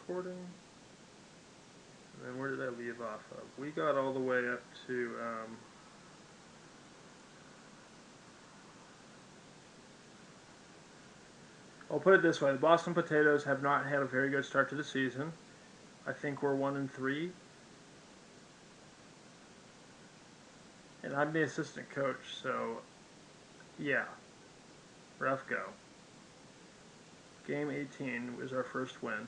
recording. And then where did I leave off of? We got all the way up to, I'll put it this way. The Boston Potatoes have not had a very good start to the season. I think we're 1-3. And I'm the assistant coach, so yeah, rough go. Game 18 was our first win.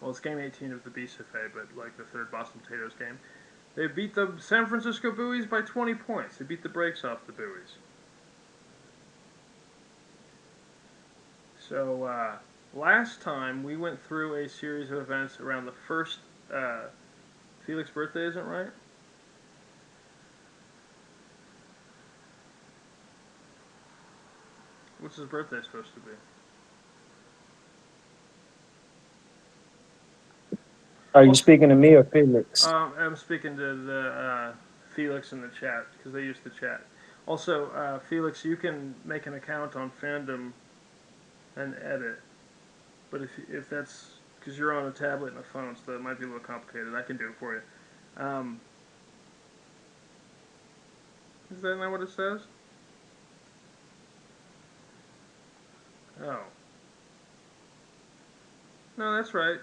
Well, it's game 18 of the BSofA, but like the third Boston Potatoes game. They beat the San Francisco Buoys by 20 points. They beat the brakes off the Buoys. So last time we went through a series of events around the first Felix's birthday, isn't it right? What's his birthday supposed to be? Are you speaking to me or Felix? I'm speaking to the Felix in the chat because they use the chat. Also, Felix, you can make an account on Fandom and edit, but if that's because you're on a tablet and a phone, so that might be a little complicated. I can do it for you. Is that not what it says? Oh. No, that's right.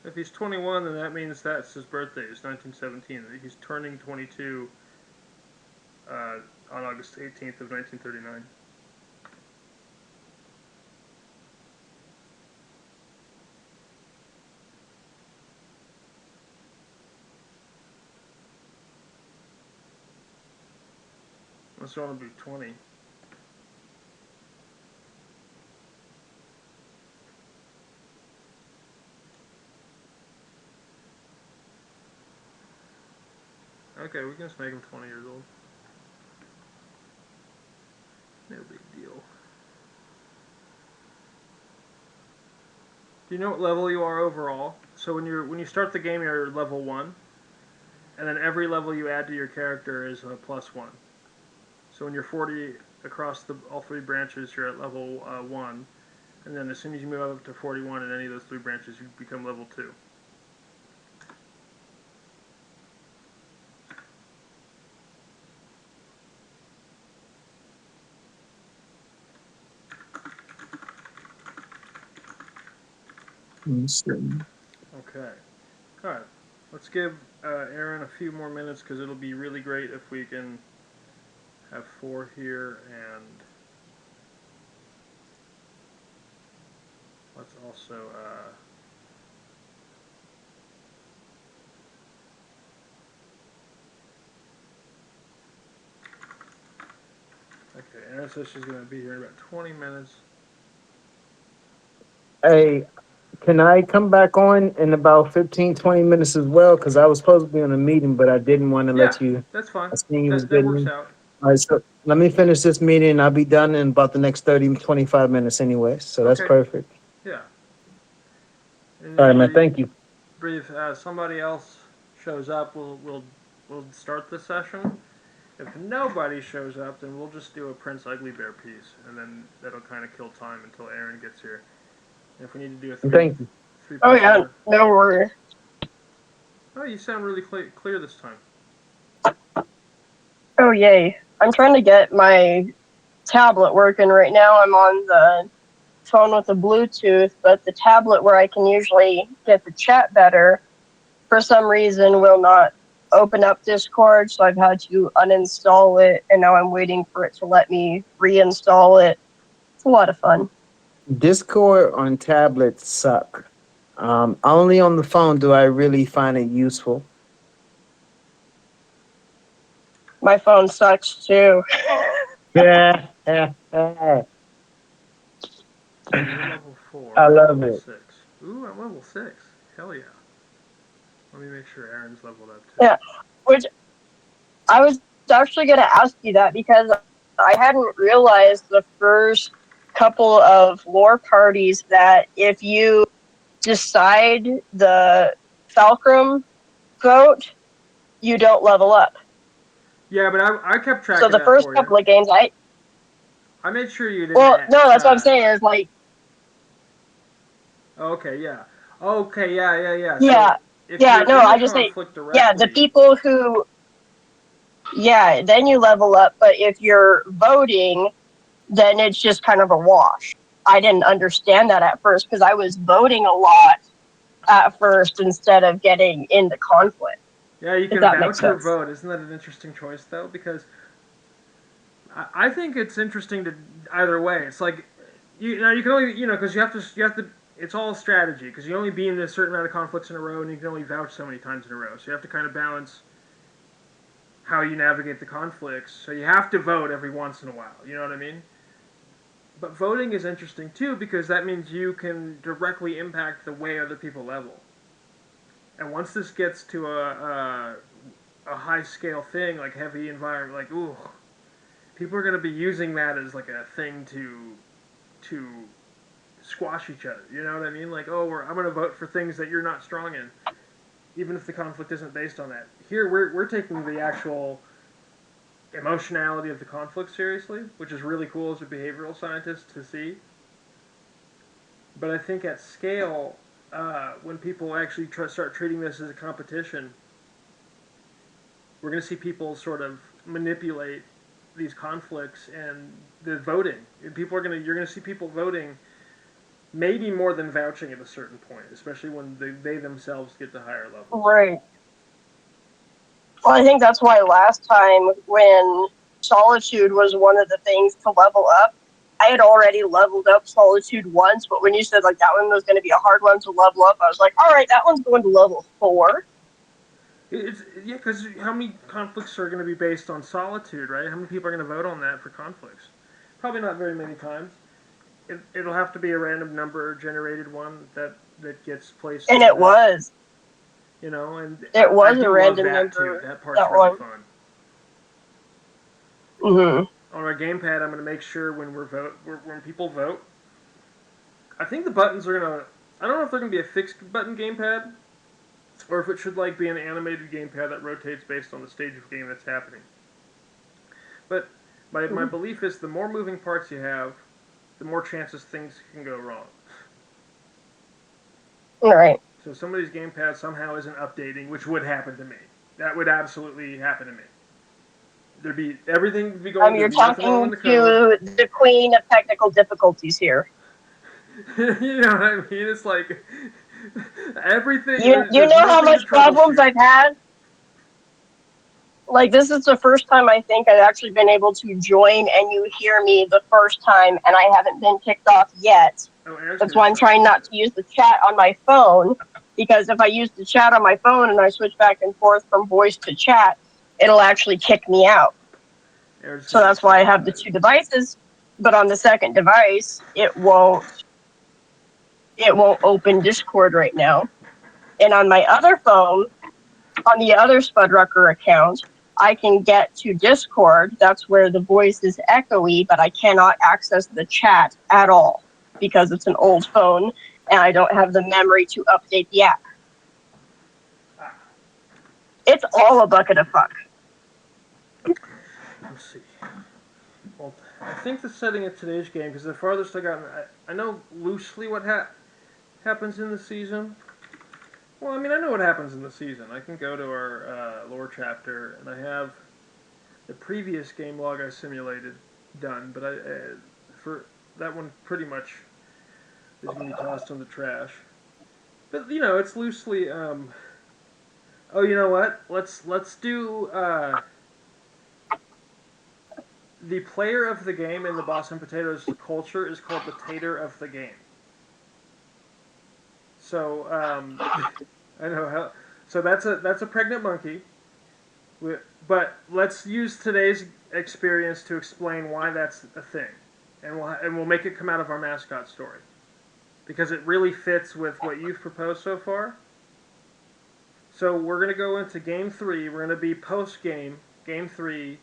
If he's 21, then that means that's his birthday. It's 1917. He's turning 22 on August 18th of 1939. Must only be 20. Okay, we can just make him 20 years old. No big deal. Do you know what level you are overall? So when you start the game, you're level 1, and then every level you add to your character is a +1. So when you're 40 across all three branches, you're at level 1, and then as soon as you move up to 41 in any of those three branches, you become level 2. Okay. All right. Let's give Aaron a few more minutes because it'll be really great if we can have 4 here, and let's also okay, Aaron says she's going to be here in about 20 minutes. Hey, can I come back on in about 15, 20 minutes as well? Because I was supposed to be on a meeting, but I didn't want to let you. That's fine. I seen you was That getting works in. out. All right, so let me finish this meeting. I'll be done in about the next 30, 25 minutes anyway. So that's Okay. perfect. Yeah. And All right, then man. Thank you. breathe. Somebody else shows up, we'll start the session. If nobody shows up, then we'll just do a Prince Ugly Bear piece, and then that'll kind of kill time until Aaron gets here. And if we need to do a Thank you. three Oh person. yeah, no worries. Oh, you sound really clear this time. Oh yay! I'm trying to get my tablet working right now. I'm on the phone with the Bluetooth, but the tablet where I can usually get the chat better, for some reason, will not open up Discord, so I've had to uninstall it, and now I'm waiting for it to let me reinstall it. It's a lot of fun. Discord on tablets suck. Only on the phone do I really find it useful. My phone sucks too. Yeah. So you're level 4. I I'm love level it. 6. Ooh, I'm level 6. Hell yeah. Let me make sure Aaron's leveled up too. Yeah, which I was actually going to ask you that because I hadn't realized the first couple of lore parties that if you decide the Fulcrum vote, you don't level up. Yeah, but I kept track So of the that first for you. couple of games, I made sure you didn't. Well, no, that's what I'm saying. Is like, Okay, yeah. Okay, yeah. So yeah, if yeah. you're No, in the I just say, conflict yeah, the directly, people who, yeah, then you level up. But if you're voting, then it's just kind of a wash. I didn't understand that at first because I was voting a lot at first instead of getting into conflict. yeah, you If can that makes vouch or sense. vote. Isn't that an interesting choice though? Because I think it's interesting to either way. It's like you can only because you have to. It's all strategy because you only be in a certain amount of conflicts in a row, and you can only vouch so many times in a row. So you have to kind of balance how you navigate the conflicts. So you have to vote every once in a while. You know what I mean? But voting is interesting too because that means you can directly impact the way other people level. And once this gets to a high scale thing like heavy environment, like ooh, people are going to be using that as like a thing to squash each other. You know what I mean? Like oh, I'm going to vote for things that you're not strong in, even if the conflict isn't based on that. Here we're taking the actual emotionality of the conflict seriously, which is really cool as a behavioral scientist to see. But I think at scale, when people actually start treating this as a competition, we're going to see people sort of manipulate these conflicts and the voting. And you're going to see people voting maybe more than vouching at a certain point, especially when they themselves get to higher levels. Right. Well, I think that's why last time when solitude was one of the things to level up, I had already leveled up solitude once, but when you said like that one was going to be a hard one to level up, I was like, all right, that one's going to level 4. Yeah, because how many conflicts are going to be based on solitude, right? How many people are going to vote on that for conflicts? Probably not very many times. It'll have to be a random number generated one that gets placed And in it the was. and It I was a do love random that too. number, That part's that really one. fun. Mm-hmm. On our gamepad, I'm going to make sure when people vote, I think the buttons are going to. I don't know if they're going to be a fixed button gamepad or if it should like be an animated gamepad that rotates based on the stage of game that's happening. But my belief is the more moving parts you have, the more chances things can go wrong. All right. So somebody's gamepad somehow isn't updating, which would happen to me. That would absolutely happen to me. Everything would be going. You're There'd be nothing wrong with talking the code. to the queen of technical difficulties here. You know what I mean? It's like everything. You There's know how nothing to much problems troubleshoot. I've had? Like, this is the first time I think I've actually been able to join and you hear me the first time, and I haven't been kicked off yet. Oh, Aaron's That's getting why I'm stuff trying not started. to use the chat on my phone, because if I use the chat on my phone and I switch back and forth from voice to chat, it'll actually kick me out. Aaron's So getting that's why stuff I have the started. 2 devices, but on the second device, it won't open Discord right now. And on my other phone, on the other Spudrucker account, I can get to Discord. That's where the voice is echoey, but I cannot access the chat at all because it's an old phone and I don't have the memory to update the app. It's all a bucket of fuck. Let's see. Well, I think the setting of today's game, because the farthest I got, I know loosely what happens in the season. Well, I mean, I know what happens in the season. I can go to our lore chapter, and I have the previous game log I simulated done, but for that one pretty much is going to be tossed in the trash. But it's loosely. Oh, you know what? Let's do the player of the game in the Boss and Potatoes culture is called the tater of the game. So I know how. So that's a pregnant monkey. But let's use today's experience to explain why that's a thing, and we'll make it come out of our mascot story because it really fits with what you've proposed so far. So we're gonna go into game 3. We're gonna be post game 3.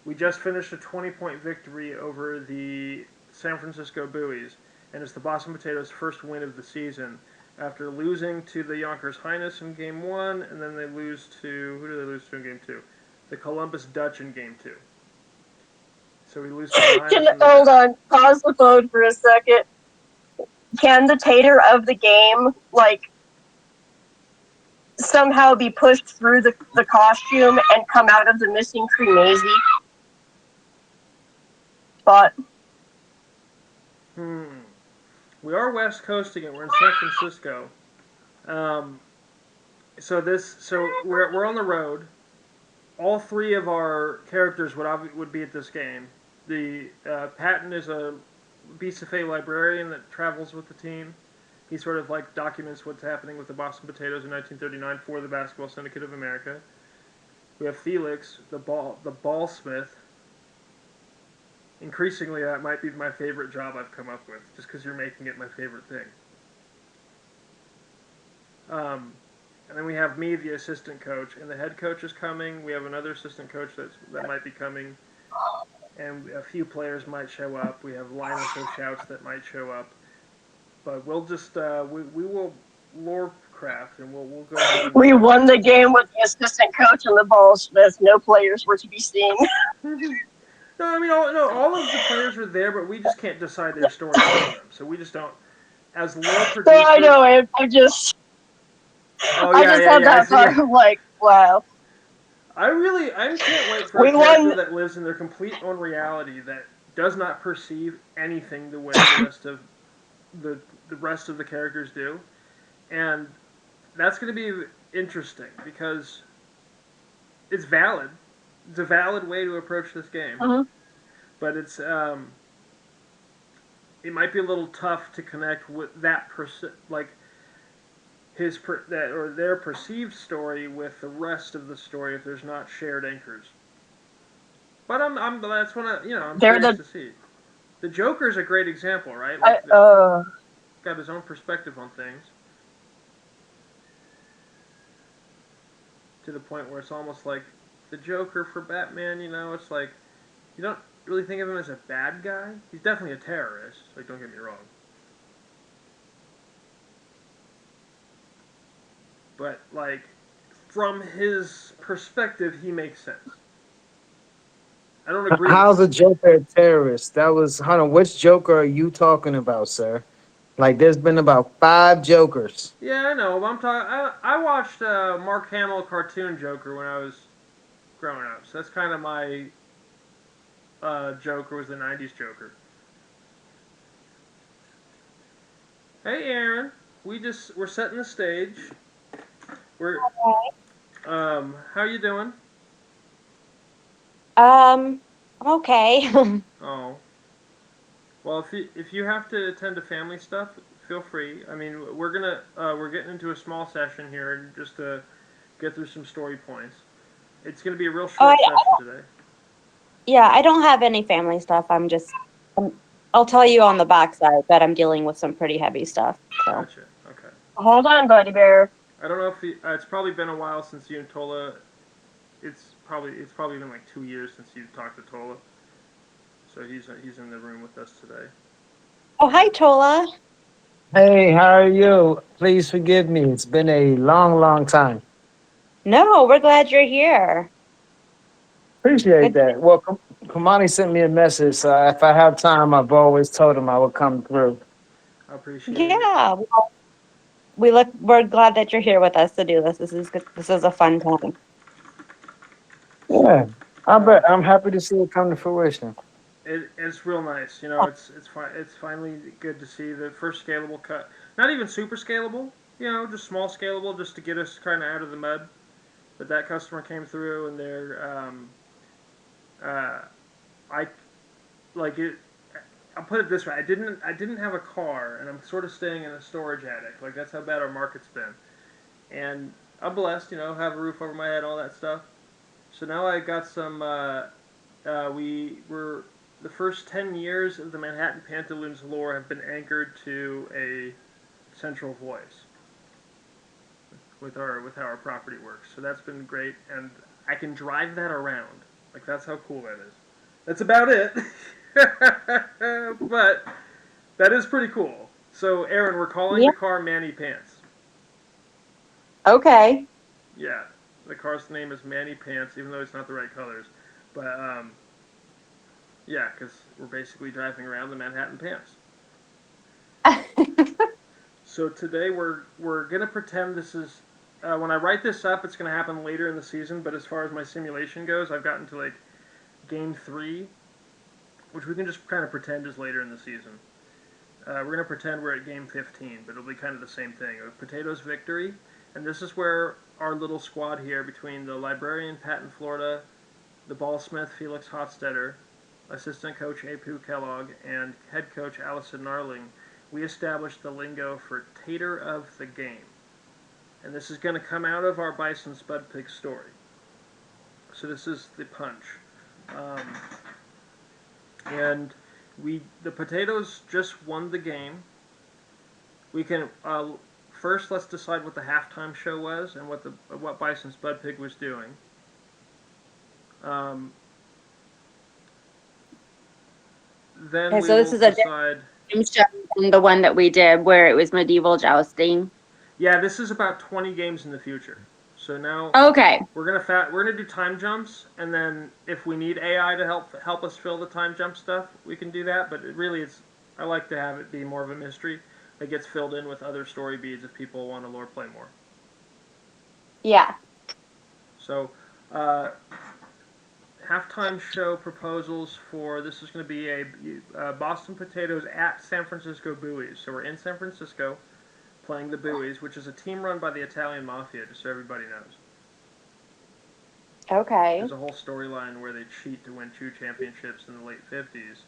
We just finished a 20-point victory over the San Francisco Buoys, and it's the Boston Potatoes' first win of the season after losing to the Yonkers Highness in Game 1, and then they lose to... Who did they lose to in Game 2? The Columbus Dutch in Game 2. So we lose some lives in the Hold death. on, pause the phone for a second. Can the tater of the game, like, somehow be pushed through the costume and come out of the missing Cremazy spot? We are West Coasting it. We're in San Francisco. Um, so we're on the road. All three of our characters would be at this game. The Patton is a BSofA librarian that travels with the team. He sort of like documents what's happening with the Boston Potatoes in 1939 for the Basketball Syndicate of America. We have Felix, the ballsmith. Increasingly, that might be my favorite job I've come up with, just because you're making it my favorite thing. Um, and then we have me, the assistant coach, and the head coach is coming. We have another assistant coach that might be coming, and a few players might show up. We have Linus O'Shouts that might show up, but we'll just we will lore craft and we'll go ahead and. We won the game with the assistant coach and the ballsmith. No players were to be seen. No, I mean, all of the players are there, but we just can't decide their story for them. So we just don't. As lore So I producers. know I just Oh I yeah, just yeah, had yeah. I that see. thought Yeah. of like, wow. I can't wait for a We character won. that lives in their complete own reality that does not perceive anything the way the rest of the rest of the characters do, and that's going to be interesting because it's valid. It's a valid way to approach this game, Mhm. but it might be a little tough to connect with that like that or their perceived story with the rest of the story if there's not shared anchors. But that's what I'm They're curious the to see. The Joker's a great example, right? I, Like, uh got his own perspective on things to the point where it's almost like the Joker for Batman. It's like you don't really think of him as a bad guy. He's definitely a terrorist. Like, don't get me wrong. But like, from his perspective, he makes sense. I don't agree with How's him. a Joker a terrorist? That was, hold on, which Joker are you talking about, sir? Like, there's been about 5 Jokers. Yeah, I know. But I'm talking. I watched Mark Hamill cartoon Joker when I was growing up, so that's kind of my Joker was the '90s Joker. Hey, Aaron. We're setting the stage. We're how you doing? Um, okay. Oh, well, if you have to attend to family stuff, feel free. I mean, we're getting into a small session here just to get through some story points. It's gonna be a real Oh, short session today. yeah, I don't have any family stuff. I'll tell you on the backside that I'm dealing with some pretty heavy stuff. So, Gotcha. Okay. hold on, buddy bear. I don't know if it's probably been a while since you and Tola. It's probably been like 2 years since you talked to Tola. So he's in the room with us today. oh, hi, Tola. Hey, how are you? Please forgive me. It's been a long, long time. No, we're glad you're here. Appreciate Good. that. Well, Kamani sent me a message. So if I have time, I've always told him I would come through. I appreciate it. Yeah, well, we're glad that you're here with us to do this. This is good. This is a fun time. Yeah, I Um, bet. I'm happy to see it come to fruition. it's real nice. Oh, It's finally good to see the first scalable cut. Not even super scalable. Just small scalable, just to get us kind of out of the mud. But that customer came through, and uh, I like it. I'll put it this way: I didn't have a car, and I'm sort of staying in a storage attic. Like that's how bad our market's been. And I'm blessed, have a roof over my head, all that stuff. So now I got some. We were the first 10 years of the Manhattan Pantaloons lore have been anchored to a central voice with how our property works. So that's been great, and I can drive that around. Like that's how cool that is. That's about it. But that is pretty cool. So Aaron, we're calling yeah. the car Manny Pants. Okay. Yeah, the car's name is Manny Pants, even though it's not the right colors. But Yeah, because we're basically driving around the Manhattan Pants. So today we're gonna pretend this is. When I write this up, it's gonna happen later in the season. But as far as my simulation goes, I've gotten to like game 3, which we can just kind of pretend is later in the season. We're gonna pretend we're at game 15, but it'll be kind of the same thing. Potatoes victory, and this is where our little squad here between the librarian Pat in Florida, the ballsmith Felix Hotstetter, assistant coach Apu Kellogg, and head coach Allison Narling, we established the lingo for tater of the game. And this is going to come out of our Bison Spud Pig story. So this is the punch. Um, and the Potatoes just won the game. We can first let's decide what the halftime show was and what Bison Spud Pig was doing. Then Okay, we so this will is a decide. different show than the one that we did where it was medieval jousting. Yeah, this is about 20 games in the future. So now Okay. we're gonna do time jumps, and then if we need AI to help us fill the time jump stuff, we can do that. But I like to have it be more of a mystery that gets filled in with other story beads if people want to lore play more. Yeah. So halftime show proposals for this is going to be a Boston Potatoes at San Francisco Buoys. So we're in San Francisco playing the Buoys, which is a team run by the Italian Mafia, just so everybody knows. Okay. There's a whole storyline where they cheat to win 2 championships in the late 50s.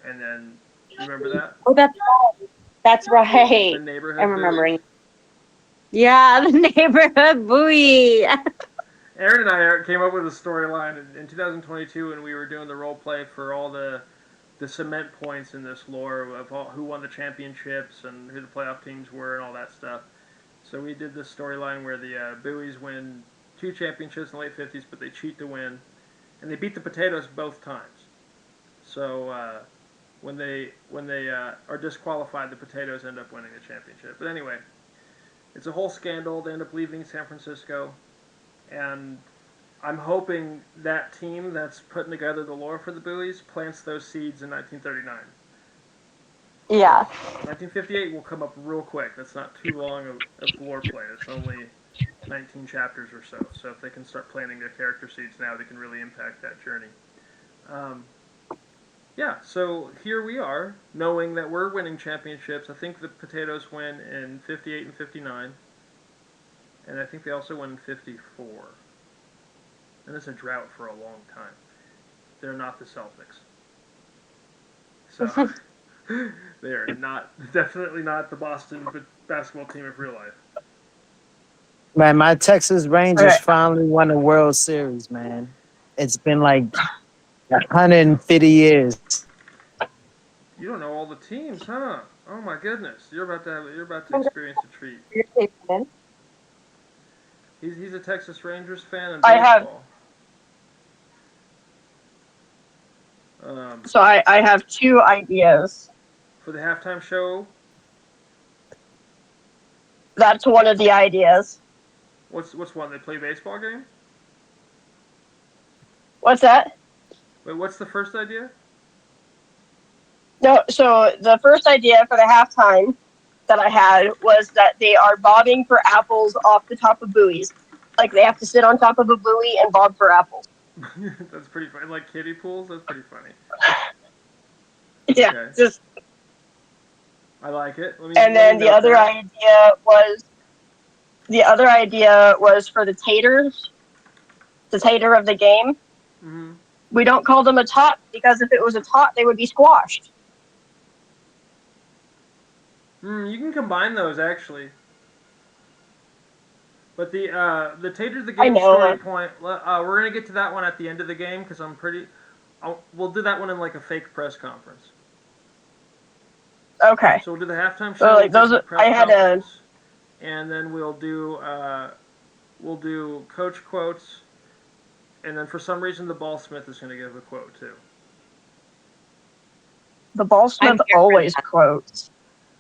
And then, you remember that? Oh, that's right. That's The right. neighborhood I'm remembering. Buoys. Yeah, the neighborhood buoy. Aaron and I came up with a storyline in 2022 when we were doing the role play for all the cement points in this lore of who won the championships and who the playoff teams were and all that stuff. So we did this storyline where the Buoys win 2 championships in the late 50s, but they cheat to win, and they beat the Potatoes both times. So when they are disqualified, the Potatoes end up winning the championship. But anyway, it's a whole scandal. They end up leaving San Francisco, and I'm hoping that team that's putting together the lore for the Buoys plants those seeds in 1939. Yeah. 1958 will come up real quick. That's not too long of lore play. It's only 19 chapters or so. So if they can start planting their character seeds now, they can really impact that journey. Yeah, so here we are, knowing that we're winning championships. I think the Potatoes win in 58 and 59. And I think they also won in 54. And it's a drought for a long time. They're not the Celtics. So they are definitely not the Boston basketball team of real life. Man, my Texas Rangers Okay. finally won a World Series, man. It's been like 150 years. You don't know all the teams, huh? Oh my goodness, you're about to experience a treat. He's a Texas Rangers fan in I have baseball. so I have 2 ideas. For the halftime show, That's one of the ideas. what's one? They play a baseball game? What's that? Wait, what's the first idea? No, so the first idea for the halftime that I had was that they are bobbing for apples off the top of buoys. Like they have to sit on top of a buoy and bob for apples. That's pretty funny. Like kiddie pools, that's pretty funny. Yeah, Okay, just I like it. and Let me then the note other that. idea was for the taters, the tater of the game. Mm-hmm. We don't call them a tot because if it was a tot, they would be squashed. You can combine those actually. But the Tater of the I Game story know. point, we're gonna get to that one at the end of the game because we'll do that one in like a fake press conference. Okay. So we'll do the halftime So show. We'll like get those, to the press I had a conference, and then we'll do coach quotes, and then for some reason the ballsmith is gonna give a quote too. the I'm ballsmith here for always that. quotes.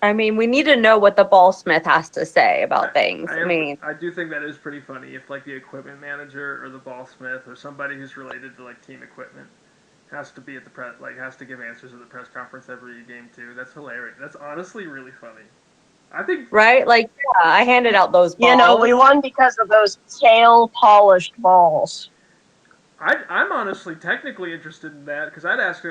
I mean, we need to know what the ballsmith has to say about things. I mean, I do think that is pretty funny if like the equipment manager or the ballsmith or somebody who's related to like team equipment has to be at the has to give answers at the press conference every game too. That's hilarious. That's honestly really funny. I think Right? Like, yeah, I handed out those balls. You know, we won because of those tail polished balls. I'm honestly technically interested in that because I'd ask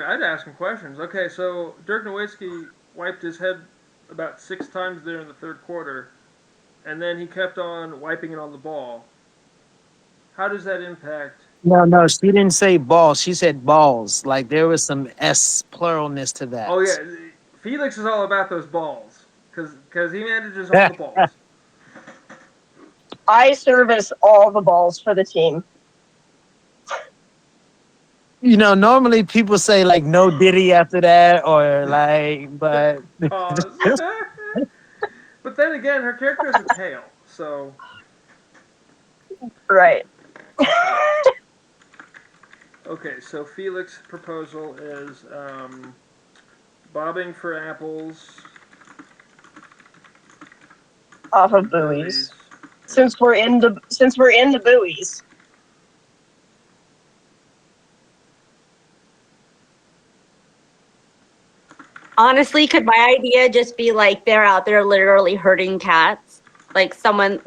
him questions. Okay, so Dirk Nowitzki wiped his head about 6 times there in the third quarter, and then he kept on wiping it on the ball. How does that impact? No, she didn't say balls. She said balls. Like there was some S pluralness to Oh that. yeah, Felix is all about those balls because he manages all the balls. I service all the balls for the team. Normally people say like no Diddy after that or like, but Pause. But then again, her character has a tail, so Right. okay. So Felix's proposal is bobbing for apples, Off of buoys. buoys. Since we're in the buoys. Honestly, could my idea just be like they're out there literally hurting cats? Like someone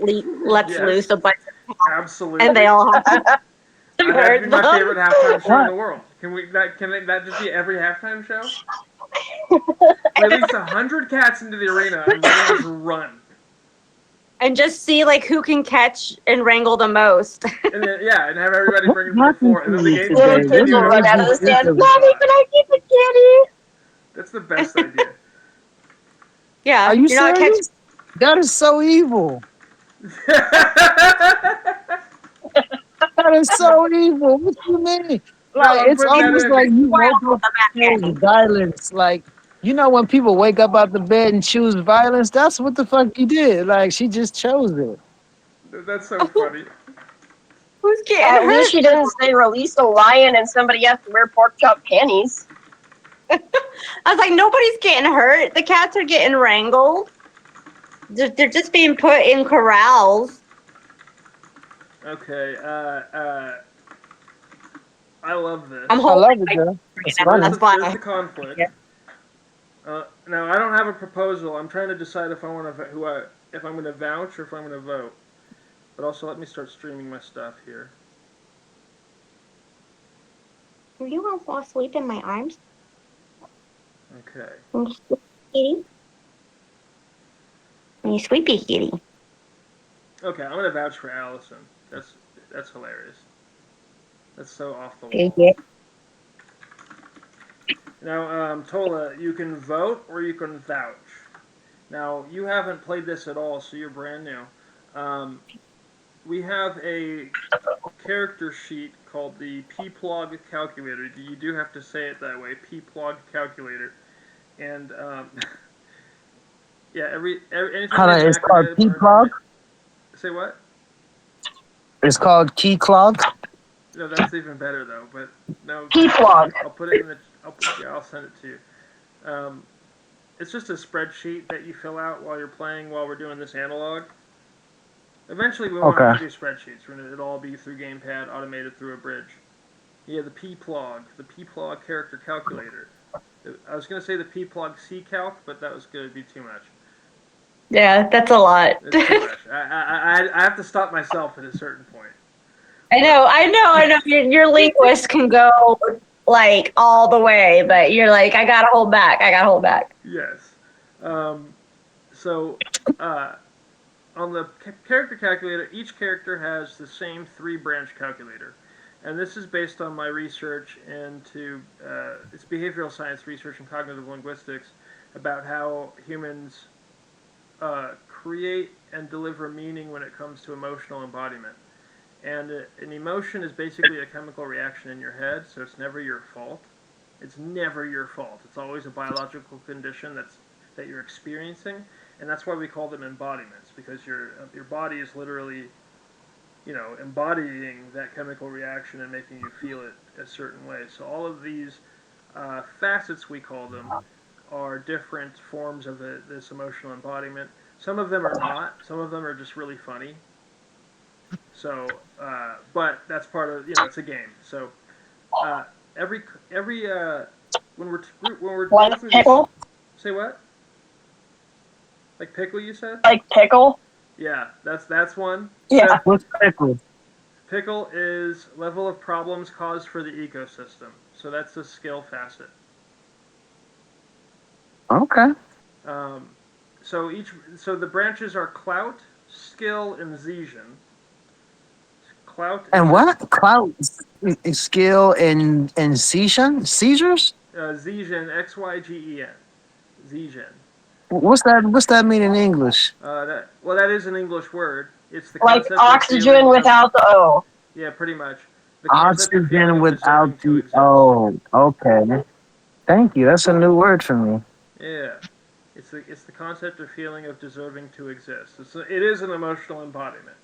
lets loose Yes, a bunch of cats absolutely. and they all have to That'd be hurt my them. favorite halftime show in what? the world. Can that just be every halftime show? Release 100 cats into the arena and let them just run. And just see like who can catch and wrangle the most. And then and have everybody What bring them to the happened floor, and to then the you game's Little gonna today? What kids continue will run made out until of you the it's think stands. of Mommy, tied. can I keep the kitty? That's the best idea. Are Yeah, you you're not catching. serious? That is so evil. That is so evil. What you mean? No, Like I'm it's putting that almost in. like you Wild woke on up the back and end. chose violence. Like when people wake up out the bed and choose violence, that's what the fuck you did. Like she just chose it. That's so funny. Who's getting At least hurt? she didn't say release a lion and somebody has to wear pork chop panties. I was like, nobody's getting hurt. The cats are getting wrangled. They're just being put in corrals. Okay. I love this. I'm I holding love it, my girl. right It's now. funny. That's why. There's the conflict. Now I don't have a proposal. I'm trying to decide if I want to if I'm going to vouch or if I'm going to vote. But also let me start streaming my stuff here. Are you gonna fall asleep in my arms? Okay. Kitty? You sleepy kitty. Okay, I'm going to vouch for Allison. That's hilarious. That's so off the Okay, wall. yeah. Now, Tola, you can vote or you can vouch. Now, you haven't played this at all, so you're brand new. Um, we have a character sheet called the P-Plog calculator. You do have to say it that way, P-Plog calculator. And yeah, anytime Hold on, there's an it's called acronym key or clog. say what? It's called key clog. No, that's even better though. But no, P-plog. I'll put it in the. I'll send it to you. Um, it's just a spreadsheet that you fill out while you're playing while we're doing this analog. Eventually, we won't Okay. have to do spreadsheets. It'll all be through Gamepad, automated through a bridge. Yeah, the P-Plog character calculator. I was gonna say the P-Plog C-Calc, but that was gonna be too much. Yeah, that's a lot. It's too much. I have to stop myself at a certain point. I know. Your linguist can go like all the way, but you're like, I gotta hold back. I gotta hold back. Yes. Um, so, uh, on the character calculator, each character has the same 3-branch calculator. And this is based on my research into it's behavioral science research and cognitive linguistics about how humans create and deliver meaning when it comes to emotional embodiment. And an emotion is basically a chemical reaction in your head, so it's never your fault. It's never your fault. It's always a biological condition that you're experiencing, and that's why we call them embodiments, because your body is literally, embodying that chemical reaction and making you feel it a certain way. So all of these facets, we call them, are different forms of this emotional embodiment. Some of them are not. Some of them are just really funny. So, but that's part of it's a game. So, uh, every when we're going Like through this. pickle? Say what? Like pickle? You said? Like pickle? Yeah, that's one. Yeah. What's pickle? Pickle is level of problems caused for the ecosystem. So that's the skill facet. Okay. Um, so the branches are clout, skill, and Zesian. Clout is And the what? Clout, skill, and seizures? Zesian, XYGEN. Zesian. What's that mean in English? That is an English word. It's the Like concept of oxygen feeling of without the O. yeah, pretty much the concept of feeling Oxygen of without deserving to the exist. O. Okay. Thank you. That's a new word for me. Yeah, it's the concept of feeling of deserving to exist. It is an emotional embodiment.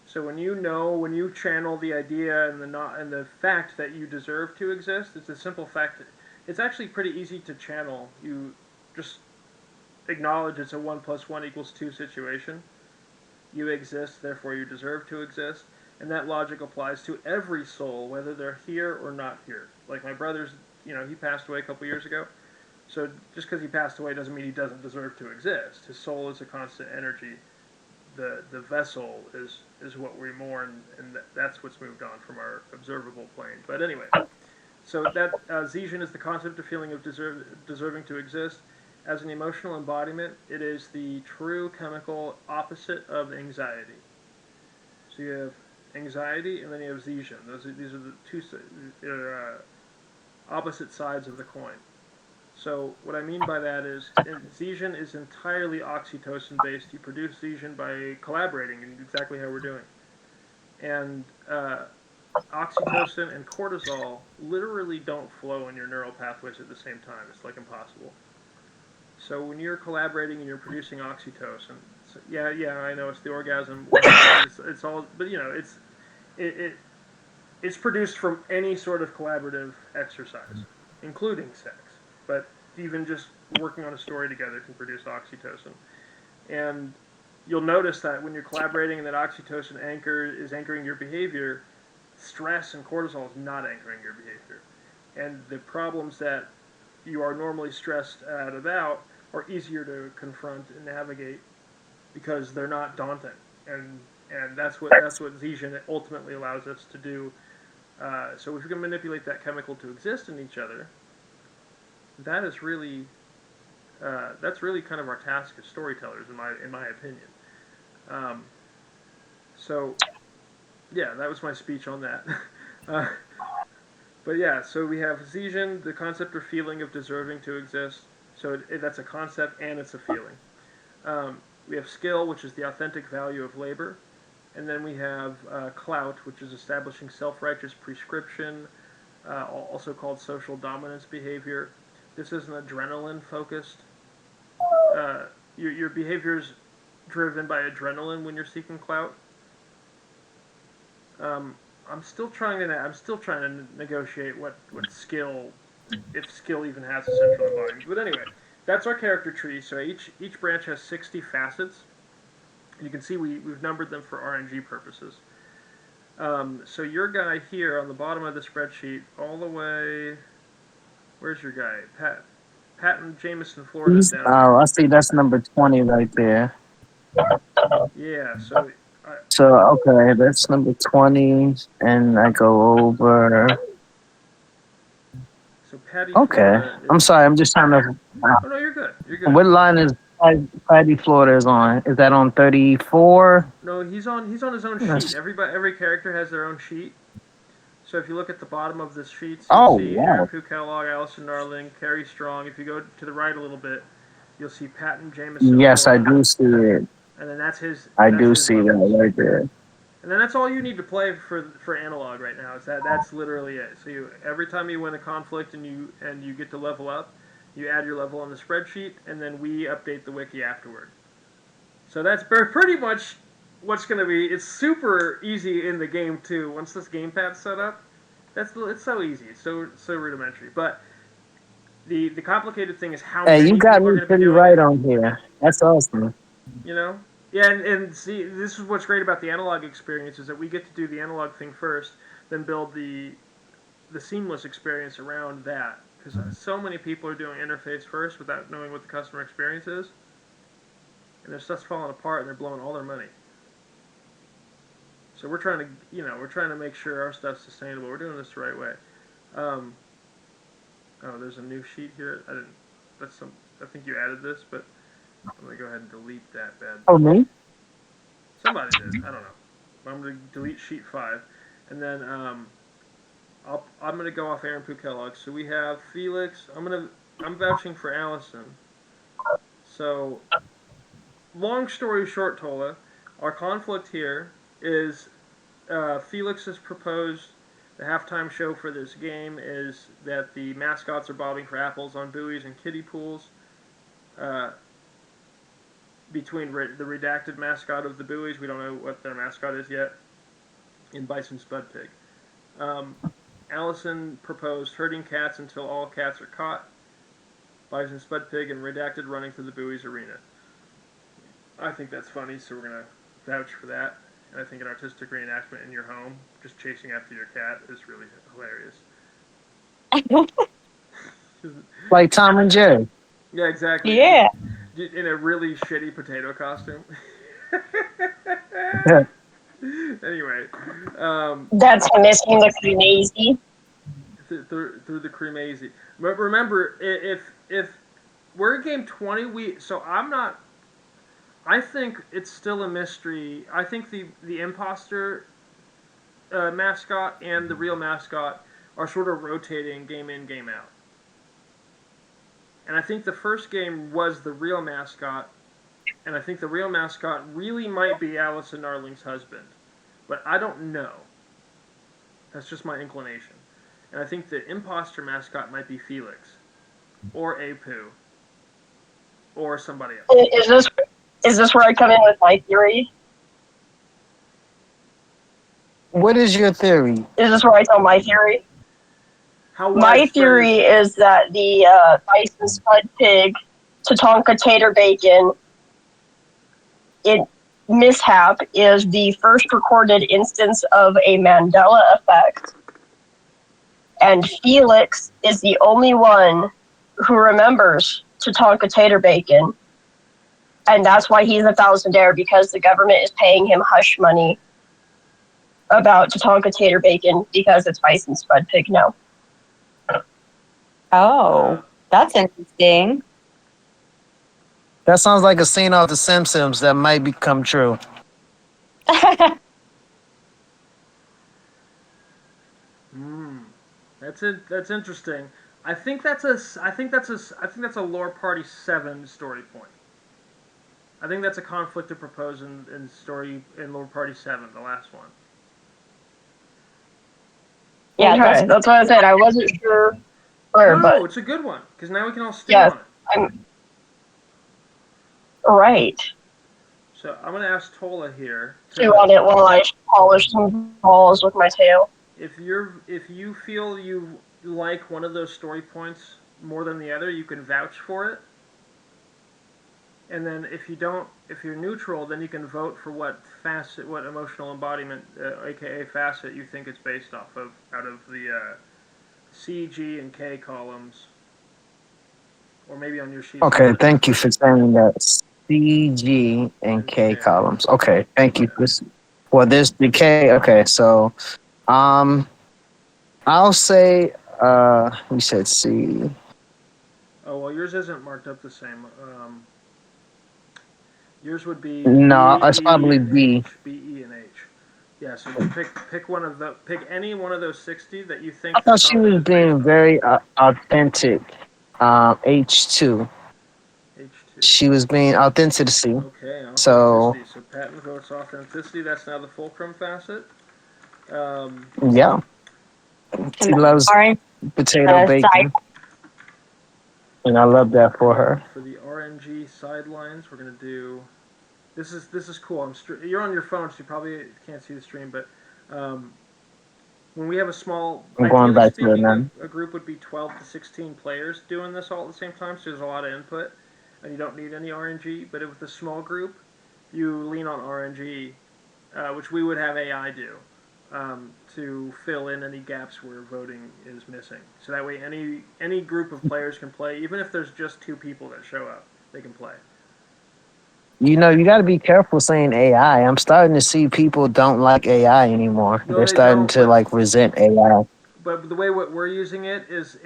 So when you channel the idea and the not and the fact that you deserve to exist, it's a simple fact. It's actually pretty easy to channel. You just acknowledge it's a 1 + 1 = 2 situation. You exist, therefore you deserve to exist, and that logic applies to every soul, whether they're here or not here. Like my brother's, he passed away a couple years ago. So just because he passed away doesn't mean he doesn't deserve to exist. His soul is a constant energy. The vessel is what we mourn, and that's what's moved on from our observable plane. But anyway, so that Zesian is the concept of feeling of deserving to exist. As an emotional embodiment, it is the true chemical opposite of anxiety. So you have anxiety, and then you have Zesian. These are the two opposite sides of the coin. So what I mean by that is Zesian is entirely oxytocin based. You produce Zesian by collaborating, in exactly how we're doing. And oxytocin and cortisol literally don't flow in your neural pathways at the same time. It's like impossible. So when you're collaborating and you're producing oxytocin, yeah, I know it's the orgasm. It's all, but it, it it's produced from any sort of collaborative exercise, including sex. But even just working on a story together can produce oxytocin. And you'll notice that when you're collaborating and that oxytocin is anchoring your behavior, stress and cortisol is not anchoring your behavior. And the problems that you are normally stressed out about are easier to confront and navigate because they're not daunting. And that's what Zesian ultimately allows us to do. So if we can manipulate that chemical to exist in each other, that is really that's really kind of our task as storytellers, in my opinion. Um, so yeah, that was my speech on that. uh, but yeah, so we have Zesian, the concept or feeling of deserving to exist. So that's a concept and it's a feeling. We have skill, which is the authentic value of labor. And then we have clout, which is establishing self-righteous prescription, also called social dominance behavior. This is an adrenaline-focused. Uh, your behavior's driven by adrenaline when you're seeking clout. Um, I'm still trying to negotiate what skill, if skill even has a central embodiment. But anyway, that's our character tree. So each branch has 60 facets. And you can see we've numbered them for RNG purposes. So your guy here on the bottom of the spreadsheet, all the way, where's your guy? Patton Jameson, Florida's down Oh, here. I see. That's number 20 right there. Yeah. So So, okay, that's number 20. And I go over. Patty, Okay. Florida I'm is. sorry. I'm just trying to. Oh no, you're good. You're good. What line is Patty Florida is on? Is that on 34? No, he's on his own sheet. Yes. Every character has their own sheet. So if you look at the bottom of the sheets, you'll Oh, see Aaron wow. Pugh Kellogg, Allison Darling, Carrie Strong. If you go to the right a little bit, you'll see Patton Jameson, Yes, I Florida, do see it. and then I that's do his see that levels. right there. And then that's all you need to play for analog right now. Is that's literally it. So every time you win a conflict and you get to level up, you add your level on the spreadsheet, and then we update the wiki afterward. So that's pretty much what's going to be. It's super easy in the game too. Once this gamepad's set up, it's so easy. It's so rudimentary. But the complicated thing is how Hey, you many got people are me going to be pretty doing right it. on here. That's awesome. You know? Yeah, and see, this is what's great about the analog experience is that we get to do the analog thing first, then build the seamless experience around that, because so many people are doing interface first without knowing what the customer experience is, and their stuff's falling apart and they're blowing all their money. So we're trying to make sure our stuff's sustainable. We're doing this the right way. Oh, there's a new sheet here. I think you added this, but I'm gonna go ahead and delete that bad. Oh, me? Somebody did. I don't know. I'm gonna delete sheet 5, and then I'm gonna go off Aaron Kellogg. So we have Felix. I'm vouching for Allison. So long story short, Tola, our conflict here is Felix has proposed the halftime show for this game is that the mascots are bobbing for apples on buoys and kiddie pools. Between the redacted mascot of the buoys, we don't know what their mascot is yet, and Bison Spud Pig. Allison proposed herding cats until all cats are caught. Bison Spud Pig and redacted running through the buoys arena. I think that's funny, so we're gonna vouch for that. And I think an artistic reenactment in your home, just chasing after your cat, is really hilarious. Like Tom and Jerry. Yeah, exactly. Yeah. In a really shitty potato costume. Anyway, That's missing the crazy. through the cremazy. But remember, if we're at game 20, I think it's still a mystery. I think the imposter mascot and the real mascot are sort of rotating game in, game out. And I think the first game was the real mascot, and I think the real mascot really might be Allison Narling's husband. But I don't know. That's just my inclination. And I think the imposter mascot might be Felix, or Apu, or somebody else. Is this where I come in with my theory? What is your theory? Is this where I tell my theory? How My widespread theory is that the Bison Spud Pig Tatanka Tater Bacon mishap is the first recorded instance of a Mandela effect, and Felix is the only one who remembers Tatanka Tater Bacon, and that's why he's a thousandaire, because the government is paying him hush money about Tatanka Tater Bacon because it's Bison Spud Pig now. Oh, that's interesting. That sounds like a scene off The Simpsons that might become true. That's interesting. I think that's a Lore Party 7 story point. I think that's a conflict to propose in Lore Party 7, the last one. Yeah, okay, that's what I said. I wasn't sure where, No, it's a good one because now we can all steal yes, on it. I'm right. So I'm gonna ask Tola here. Stew on it while I polish some balls with my tail. If you feel you like one of those story points more than the other, you can vouch for it. And then if you're neutral, then you can vote for what emotional embodiment, aka facet, you think it's based off of out of the C, G, and K columns, or maybe on your sheet. Okay, thank you for saying that. C, G, and K columns. Okay, thank you for this. The K. Okay, so I'll say you said C. Oh well, yours isn't marked up the same. Yours would be No, B, it's probably B. H, B, E, and H. Yeah, so just pick any one of those 60 that you think. I thought she was being very authentic. H2. H2. She was being authenticity. Okay, authenticity. So Patton votes authenticity. That's now the fulcrum facet. Yeah. She loves potato bacon. And I love that for her. For the RNG sidelines, we're gonna do. This is cool. You're on your phone, so you probably can't see the stream. But when we have a small, I'm going back to it now. a group would be 12 to 16 players doing this all at the same time. So there's a lot of input, and you don't need any RNG. But with a small group, you lean on RNG, which we would have AI do. to fill in any gaps where voting is missing. So that way, any group of players can play, even if there's just 2 people that show up, they can play. You know, you got to be careful saying AI. I'm starting to see people don't like AI anymore. No, They're they starting don't. to like resent AI. But the way what we're using it is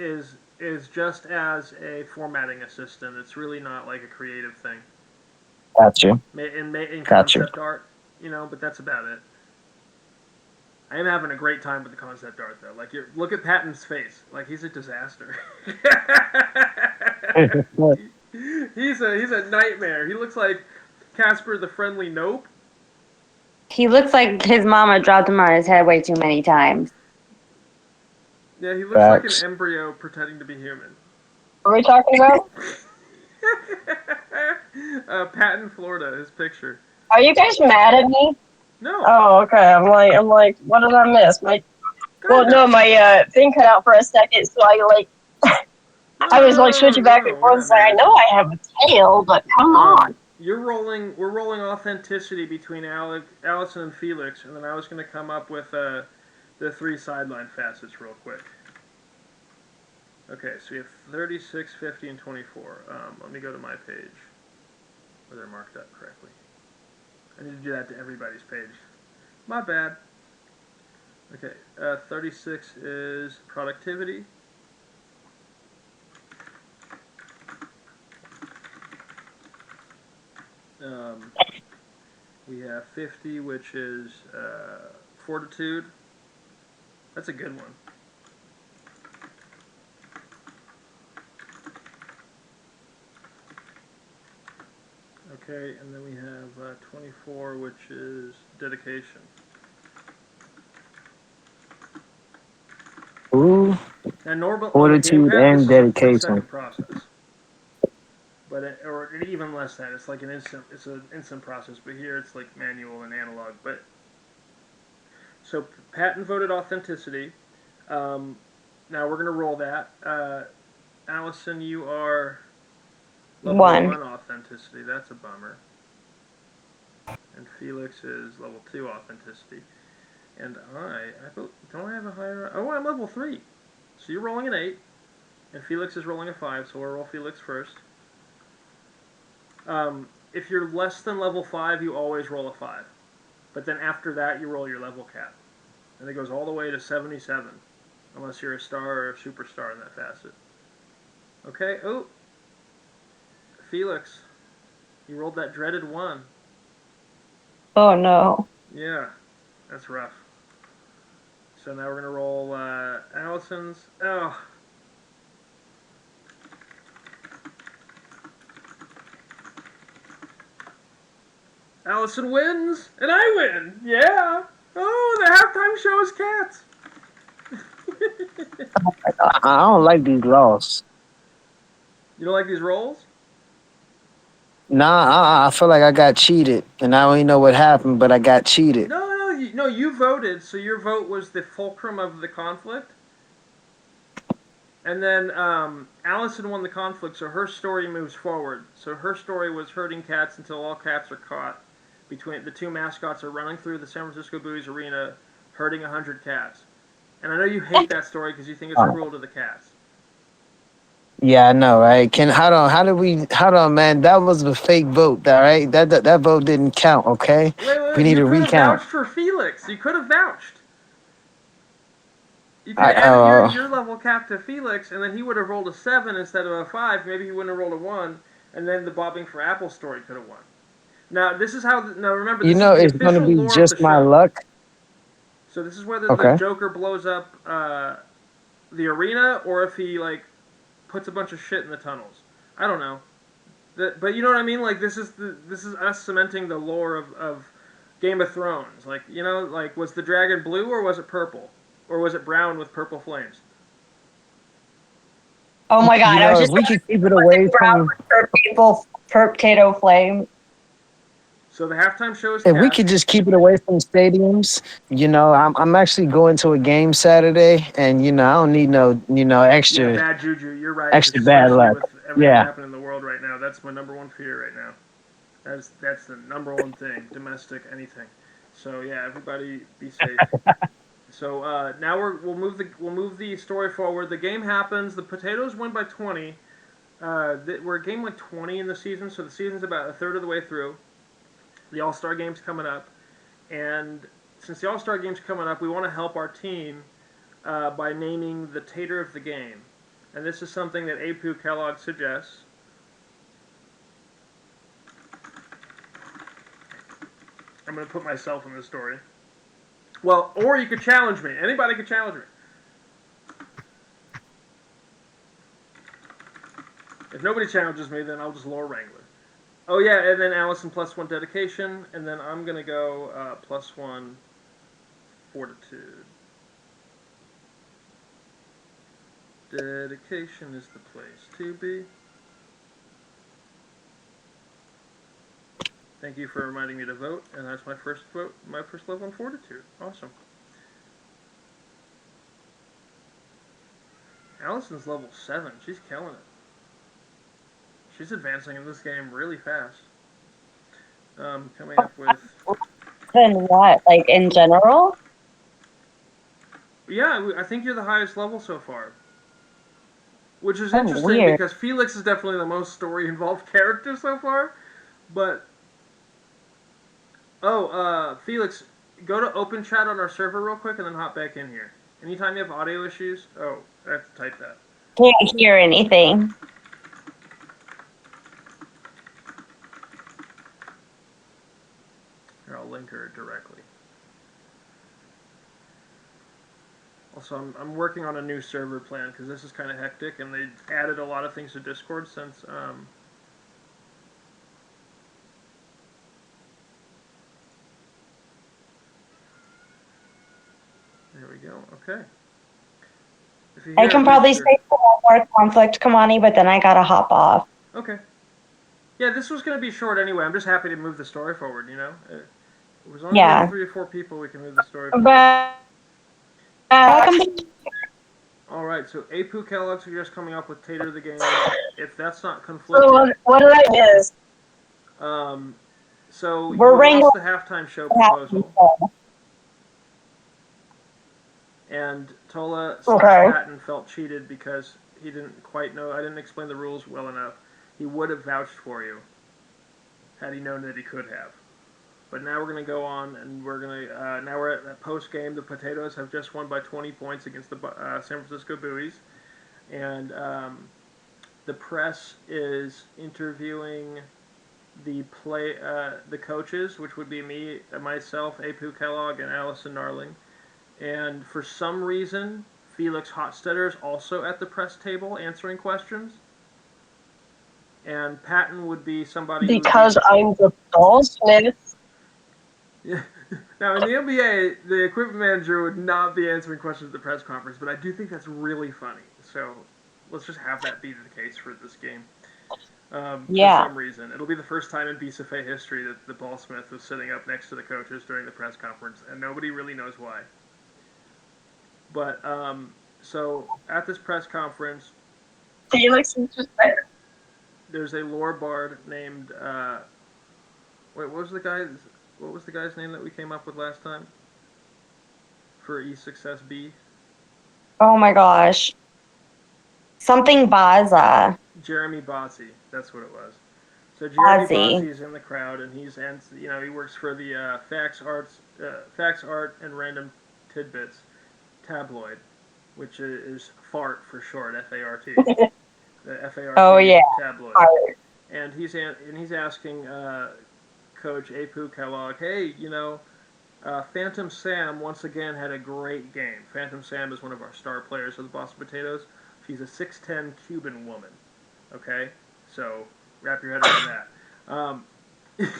just as a formatting assistant. It's really not like a creative thing. Got you. In Got you. concept art, but that's about it. I am having a great time with the concept art though. Like, look at Patton's face. Like, he's a disaster. he's a nightmare. He looks like Casper the Friendly Nope. He looks like his mama dropped him on his head way too many times. Yeah, he looks like an Facts. embryo pretending to be human. What are we talking about? Patton, Florida. His picture. Are you guys mad at me? No. Oh, okay. I'm like, what did I miss? God no. My thing cut out for a second, so No, I no, was no, like no, no, switching no, back and no. We're forth. not It's like mad I at know you. I have a tail, but come on. We're rolling authenticity between Allison and Felix, and then I was going to come up with the 3 sideline facets real quick. Okay, so we have 36, 50, and 24. Let me go to my page where they're marked up correctly. I need to do that to everybody's page. My bad. Okay, 36 is productivity. We have 50, which is fortitude. That's a good one. Okay, and then we have 24, which is dedication. Ooh, Now, normal on the fortitude gamepad, and this is a dedication. 4-second process, or even less than. It's like an instant. It's an instant process, but here it's like manual and analog. But so Patton voted authenticity. Um, Now we're gonna roll that. Allison, you are level 1. 1 authenticity. That's a bummer. And Felix is level 2 authenticity. And don't I have a higher? Oh, I'm level 3. So you're rolling an 8, and Felix is rolling a 5. So we'll roll Felix first. If you're less than level 5, you always roll a 5. But then after that, you roll your level cap, and it goes all the way to 77, unless you're a star or a superstar in that facet. Okay. Oh, Felix, you rolled that dreaded 1. Oh no. Yeah, that's rough. So now we're gonna roll Allison's. Oh, Allison wins, and I win. Yeah. Oh, the halftime show is cats. I don't like these laws. You don't like these rolls? Nah, I feel like I got cheated, and I don't even know what happened, but I got cheated. No, no, no. You voted, so your vote was the fulcrum of the conflict. And then Allison won the conflict, so her story moves forward. So her story was herding cats until all cats are caught. Between the 2 mascots are running through the San Francisco Booze Arena, herding 100 cats. And I know you hate that story because you think it's Oh, cruel to the cats. yeah, I know, right? Hold on, man. That was a fake vote, all right? That vote didn't count, okay? Wait, We wait. need You to could have recount. vouched for Felix. You could have vouched. You could I have added your level cap to Felix, and then he would have rolled a 7 instead of a 5. Maybe he wouldn't have rolled a 1, and then the bobbing for apple story could have won. Now, this is how. Now, remember, you this is know, the it's gonna official be lore of the just my show. luck. So this is whether the Okay. Joker blows up the arena or if he puts a bunch of shit in the tunnels. I don't know. But you know what I mean? Like this is us cementing the lore of Game of Thrones. Like, was the dragon blue or was it purple, or was it brown with purple flames? Oh my You god, I was know, if just we thinking, could keep it was away it brown from, with people potato flame? So the halftime show is if we could cats. just keep it away from stadiums, I'm actually going to a game Saturday, and I don't need no, Yeah, extra bad juju. You're right, extra bad especially luck. with everything Yeah. happening in the world right now. That's my number 1 fear right now. That's the number 1 thing. Domestic anything. So yeah, everybody be safe. So now we'll move the story forward. The game happens. The Potatoes win by 20. We're game like 20 in the season, so the season's about a third of the way through. The All-Star game's coming up, and since the All-Star game's coming up, we want to help our team by naming the tater of the game. And this is something that Apu Kellogg suggests. I'm going to put myself in this story. Well, or you could challenge me. Anybody could challenge me. If nobody challenges me, then I'll just lore Wrangler. Oh yeah, and then Allison +1 dedication, and then I'm going to go +1 fortitude. Dedication is the place to be. Thank you for reminding me to vote, and that's my first vote, my first level in fortitude. Awesome. Allison's level 7. She's killing it. She's advancing in this game really fast. Coming up with... Then what? Like in general? Yeah, I think you're the highest level so far. Which is Oh, interesting weird. because Felix is definitely the most story-involved character so far. But... Oh, Felix, go to open chat on our server real quick and then hop back in here. Anytime you have audio issues... Oh, I have to type that. Can't hear anything. Here, I'll link her directly. Also, I'm working on a new server plan because this is kind of hectic, and they added a lot of things to Discord since. There we go. Okay. If you I hear can a probably rooster, stay for one more conflict, Kamani, but then I gotta hop off. okay. Yeah, this was going to be short anyway. I'm just happy to move the story forward. You know, as long as we Yeah. have 3 or 4 people, we can move the story forward. Welcome. All right. So Apu Kellogg suggests coming up with Tater the game. If that's not So conflicting, what did I miss? so We're you wrangling lost the halftime show proposal. And Tola / Okay. Patton felt cheated because he didn't quite know. I didn't explain the rules well enough. He would have vouched for you had he known that he could have. But now we're going to go on, and we're going to. Now we're at that post game. The Potatoes have just won by 20 points against the San Francisco Buoys, and the press is interviewing the coaches, which would be me, myself, Apu Kellogg, and Allison Narling. And for some reason, Felix Hotstetter is also at the press table answering questions. And Patton would be somebody Because who would I'm the ballsmith. be... Yeah. Now, in the NBA, the equipment manager would not be answering questions at the press conference, but I do think that's really funny. So let's just have that be the case for this game. Yeah. For some reason. It'll be the first time in BSofA history that the ballsmith was sitting up next to the coaches during the press conference, and nobody really knows why. But, so, at this press conference, Felix is just there. there's a lore bard named, wait, what was the guy's name that we came up with last time? For E-Success B? Oh my gosh. Something Baza. Jeremy Bozzi, that's what it was. So Jeremy Bozzi. Bozzi's in the crowd, and he works for the Facts Art and Random Tidbits tabloid, which is FART for short, F-A-R-T. The F-A-R-T Oh yeah. tabloid. Art. And he's asking Coach Apu Kellogg, hey, Phantom Sam once again had a great game. Phantom Sam is one of our star players of the Boston Potatoes. She's a 6'10" Cuban woman. Okay, so wrap your head around that.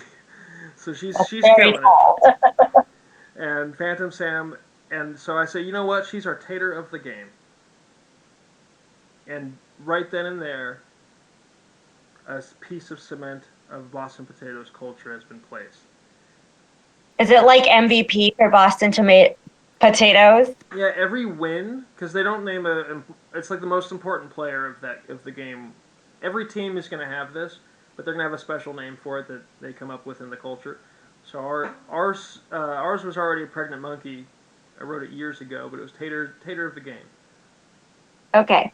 So she's killing it. And Phantom Sam, and so I say, you know what? She's our tater of the game. And right then and there, a piece of cement of Boston Potatoes culture has been placed. Is it like MVP for Boston Potatoes? Yeah, every win, because they don't name it's like the most important player of the game. Every team is going to have this, but they're going to have a special name for it that they come up with in the culture. So ours was already a pregnant monkey. I wrote it years ago, but it was Tater of the game. Okay.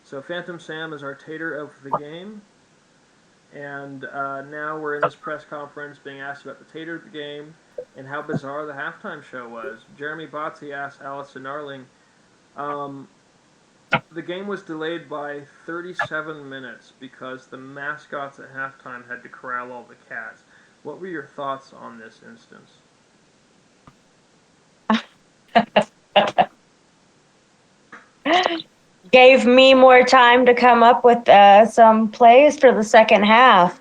So Phantom Sam is our Tater of the game, and now we're in this press conference being asked about the Tater of the game and how bizarre the halftime show was. Jeremy Botsy asked Allison Narling, the game was delayed by 37 minutes because the mascots at halftime had to corral all the cats. What were your thoughts on this instance? Gave me more time to come up with some plays for the second half.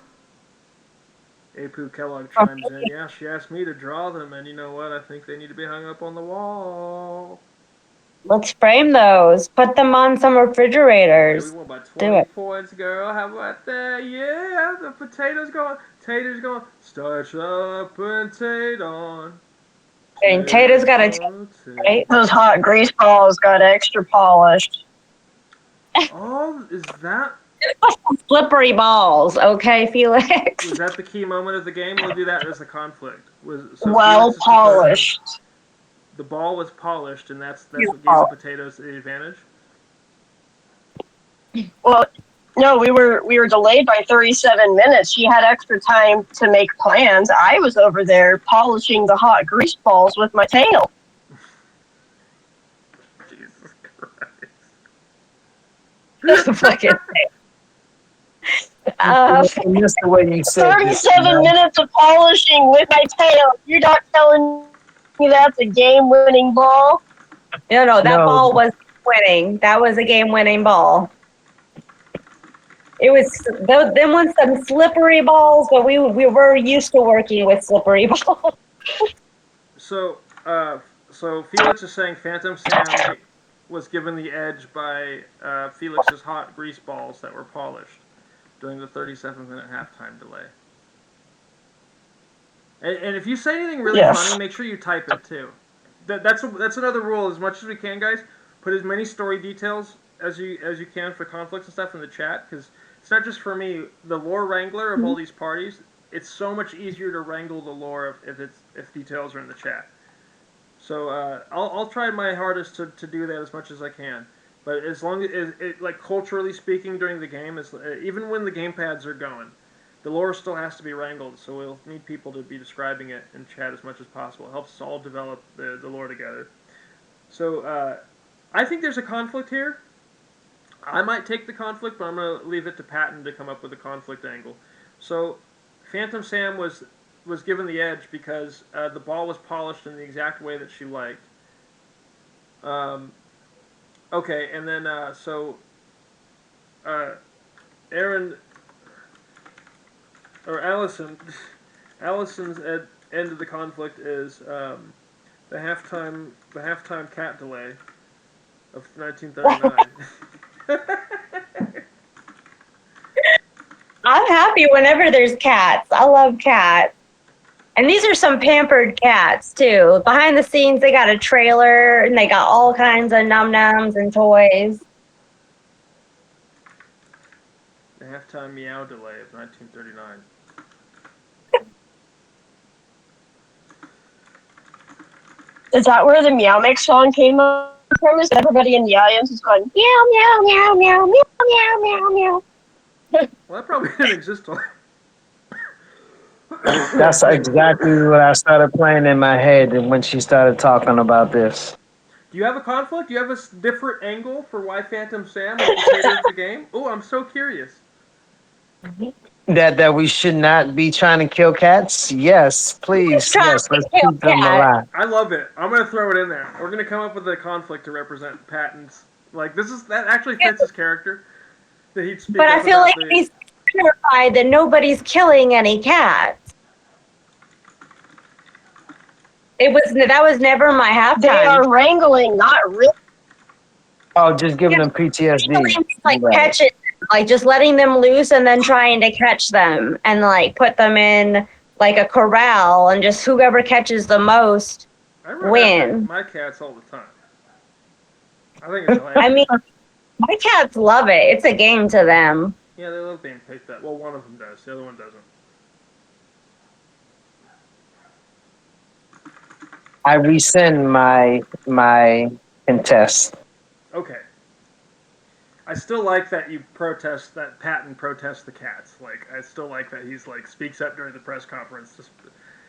Apu Kellogg chimes in, yeah, she asked me to draw them, and you know what? I think they need to be hung up on the wall. Let's frame those. Put them on some Okay, we refrigerators. won by Do 20 it. points, girl. How about that? Yeah, the potatoes going. Taters going. Start your potato. And Tata's got a right? Those hot grease balls got extra polished. Oh, is that Slippery balls, okay, Felix? was that the key moment of the game? We'll do that as a conflict. Well Felix is proposing polished. the ball was polished, and that's what gave the potatoes the advantage. Well, no, we were delayed by 37 minutes. She had extra time to make plans. I was over there polishing the hot grease balls with my tail. Jesus Christ. Fucking I missed the way you said this. 37 minutes of polishing with my tail. You're not telling me that's a game-winning ball? no, that No. ball was winning. That was a game-winning ball. It was them ones some slippery balls, but we were used to working with slippery balls. So Felix is saying Phantom Sam was given the edge by Felix's hot grease balls that were polished during the 37-minute halftime delay. And if you say anything really funny, make sure you type it too. That's another rule. As much as we can, guys, put as many story details as you can for conflicts and stuff in the chat, because it's not just for me. The lore wrangler of all these parties, it's so much easier to wrangle the lore if details are in the chat. So I'll try my hardest to do that as much as I can. But as long as like culturally speaking during the game, even when the gamepads are going, the lore still has to be wrangled. So we'll need people to be describing it in chat as much as possible. It helps us all develop the lore together. So I think there's a conflict here. I might take the conflict, but I'm going to leave it to Patton to come up with a conflict angle. So Phantom Sam was given the edge because the ball was polished in the exact way that she liked. Okay, and then Aaron or Allison's end of the conflict is the halftime cat delay of 1939. I'm happy whenever there's cats. I love cats. And these are some pampered cats, too. Behind the scenes, they got a trailer, and they got all kinds of num-nums and toys. The halftime meow delay of 1939. Is that where the Meow Mix song came from? Is everybody in the audience is going meow meow meow meow meow meow meow meow? Well, that probably didn't exist. That's exactly what I started playing in my head when she started talking about this. Do you have a conflict? Do you have a different angle for why Phantom Sam was the tater of the game? Oh, I'm so curious. That we should not be trying to kill cats? Yes, please. Yes, let's keep them alive. I love it. I'm gonna throw it in there. We're gonna come up with a conflict to represent Patton's. Like that actually fits his character. That he'd speak But up I feel like about he's terrified that nobody's killing any cats. That was never my halftime. They are wrangling, not really. Oh, just giving them PTSD. Like catching, like just letting them loose and then trying to catch them and like put them in like a corral and just whoever catches the most win. my cats all the time. I think it's hilarious. I mean, my cats love it. It's a game to them. Yeah, they love being picked up. Well, one of them does. The other one doesn't. I rescind my contest. Okay. I still like that you protest that Patton protests the cats. Like I still like that he's like speaks up during the press conference.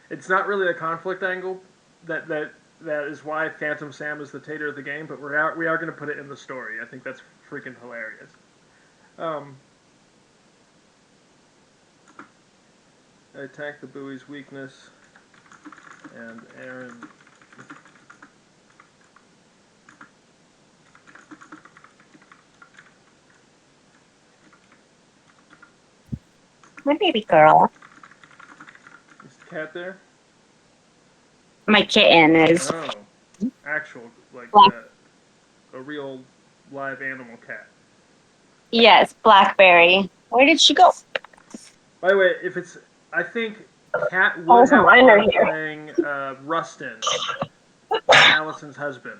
It's not really a conflict angle. That is why Phantom Sam is the tater of the game. But we are going to put it in the story. I think that's freaking hilarious. I attack the buoy's weakness, and Aaron. My baby girl. Is the cat there? My kitten is Oh, actual like black. a real live animal cat. Yes, Blackberry. Where did she go? By the way, if it's, I think Cat Oh, would some have mine are fun here. playing Rustin, Allison's husband.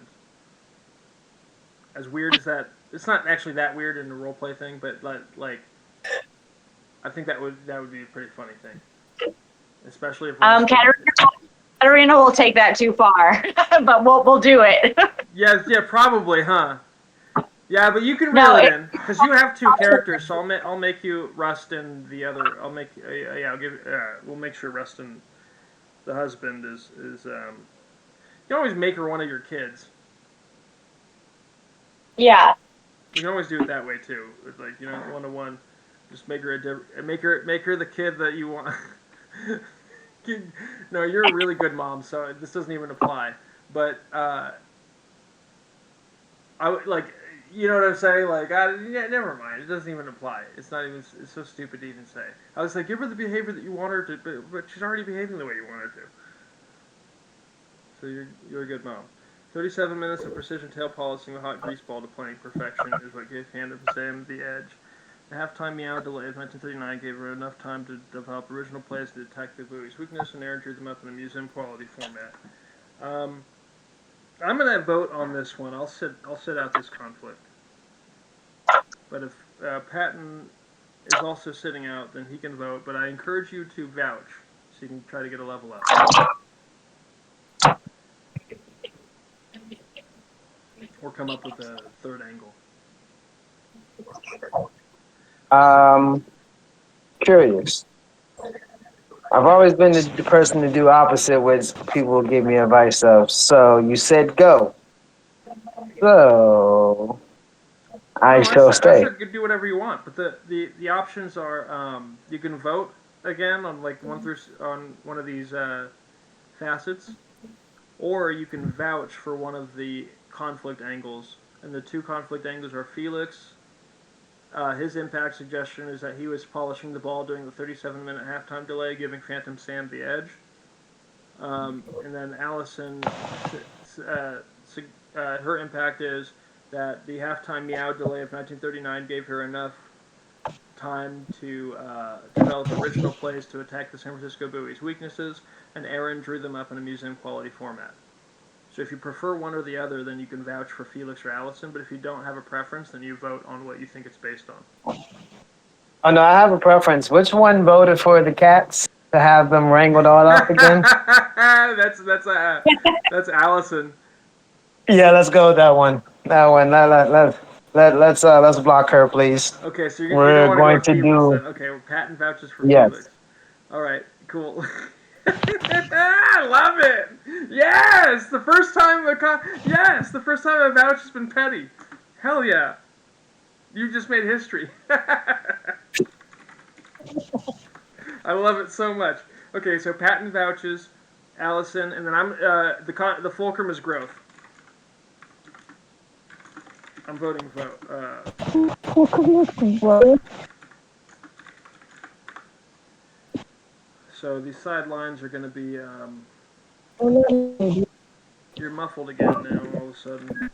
As weird as that, it's not actually that weird in the roleplay thing, but like, I think that would be a pretty funny thing, especially if Rustin. Katarina will take that too far, but we'll do it. Yeah, yeah, probably, huh? Yeah, but you can reel No, it in because you have two characters, so I'll make you Rustin the other. I'll make yeah, I'll give we'll make sure Rustin the husband is you can always make her one of your kids. yeah. We can always do it that way too. Like you know, 1-to-1. Just make her make her the kid that you want. No, you're a really good mom, so this doesn't even apply. But I would like, you know what I'm saying? Like, yeah, never mind. It doesn't even apply. It's not even. It's so stupid to even say. I was like, give her the behavior that you want her to, but she's already behaving the way you want her to. So you're a good mom. 37 minutes of precision tail polishing with hot grease ball to playing perfection is what gave Phantom Sam the edge. The halftime meow delay of 1939 gave her enough time to develop original plays to detect the buoy's weakness, and Aaron drew them up in a museum quality format. I'm gonna vote on this one. I'll sit out this conflict. But if Patton is also sitting out, then he can vote. But I encourage you to vouch so you can try to get a level up. Or come up with a third angle. Curious. I've always been the person to do opposite, which people give me advice of. So you said go. So I No, shall I stay. said you can do whatever you want, but the options are you can vote again on like on one of these facets, or you can vouch for one of the conflict angles, and the two conflict angles are Felix. His impact suggestion is that he was polishing the ball during the 37-minute halftime delay, giving Phantom Sam the edge. And then Allison, her impact is that the halftime meow delay of 1939 gave her enough time to develop original plays to attack the San Francisco buoy's weaknesses, and Aaron drew them up in a museum quality format. So if you prefer one or the other, then you can vouch for Felix or Allison, but if you don't have a preference, then you vote on what you think it's based on. Oh no, I have a preference. Which one voted for the cats to have them wrangled all up again? That's Allison. Yeah, let's go with that one. That one. Let's block her, please. Okay, so you don't We're want to go going with to Felix do then. Okay, well, Patton vouches for yes. Felix. All right, cool. I love it. Yes, the first time a vouch has been petty. Hell yeah, you just made history. I love it so much. Okay, so Patton vouches, Allison, and then I'm the fulcrum is growth. I'm voting vote. So these sidelines are going to be. You're muffled again now. All of a sudden.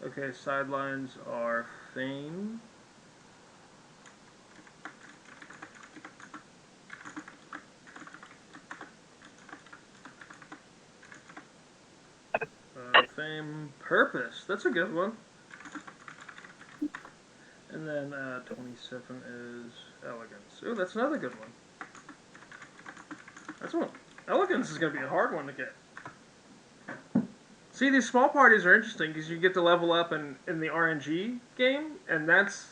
Okay, sidelines are Fame. Fame Purpose. That's a good one. And then 27 is Elegance. Ooh, that's another good one. That's one. Elegance is going to be a hard one to get. See, these small parties are interesting because you get to level up in the RNG game, and that's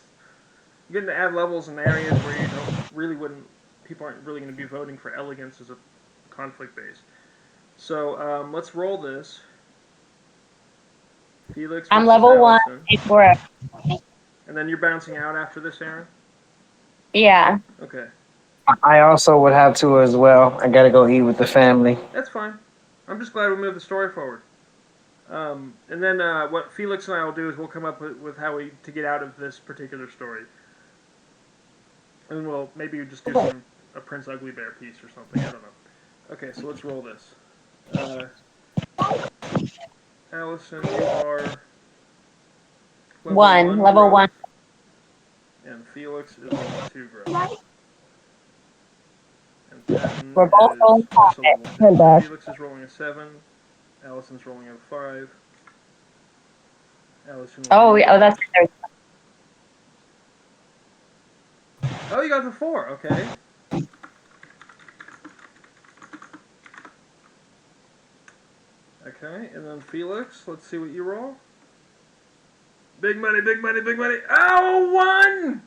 you're getting to add levels in areas where you people aren't really going to be voting for elegance as a conflict base. So let's roll this. Felix I'm versus level 1. Allison. And then you're bouncing out after this, Aaron? Yeah. Okay. I also would have to as well. I gotta go eat with the family. That's fine. I'm just glad we moved the story forward. And then what Felix and I will do is we'll come up with how to get out of this particular story. And we'll maybe just do a Prince Ugly Bear piece or something. I don't know. Okay, so let's roll this. Allison, you are level 1 Level growth, 1. and Felix is level 2 growth. And Patton We're both is rolling also level 2. I'm So back. Felix is rolling a 7. Allison's rolling a 5. Allison will Oh, be yeah, oh, that's Oh, you got the 4. Okay. Okay, and then Felix, let's see what you roll. Big money, big money, big money. Oh, 1!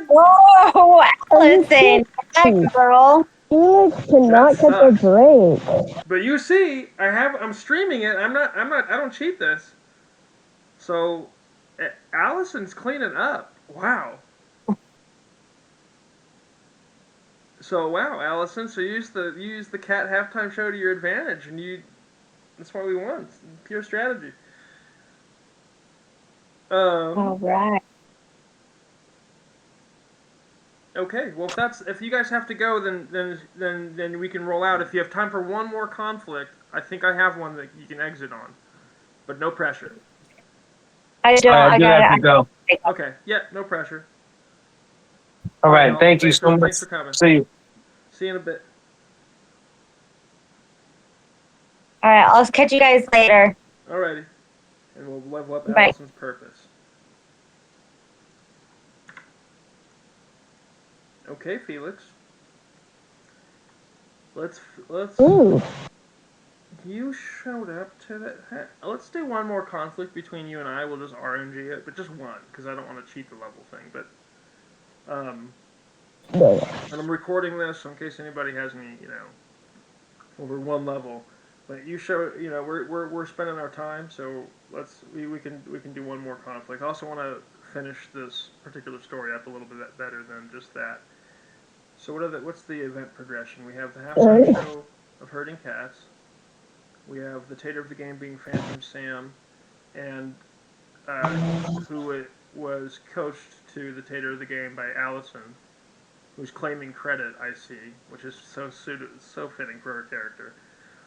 Whoa, Allison, that girl. Felix That cannot catch a sucks. break. But you see, I'm streaming it. I don't cheat this. So, Allison's cleaning up. Wow. So wow, Allison. So you use the cat halftime show to your advantage, and that's why we won. It's pure strategy. All right. Okay. Well, if you guys have to go, then we can roll out. If you have time for one more conflict, I think I have one that you can exit on, but no pressure. I don't. I do have to go. Okay. Yeah. No pressure. All right. y'all. Thank you so much. Thanks for coming. See you. See you in a bit. All right, I'll catch you guys later. Alrighty. And we'll level up Bye. Allison's purpose. Okay, Felix. Let's Ooh. You showed up to that. Let's do one more conflict between you and I. We'll just RNG it, but just one, because I don't want to cheat the level thing. But, and I'm recording this in case anybody has any, over one level. But we're spending our time, so we can do one more conflict. I also want to finish this particular story up a little bit better than just that. So what's the event progression? We have the halftime show of herding cats. We have the tater of the game being Phantom Sam, and who was coached to the tater of the game by Allison, who's claiming credit. I see, which is so fitting for her character.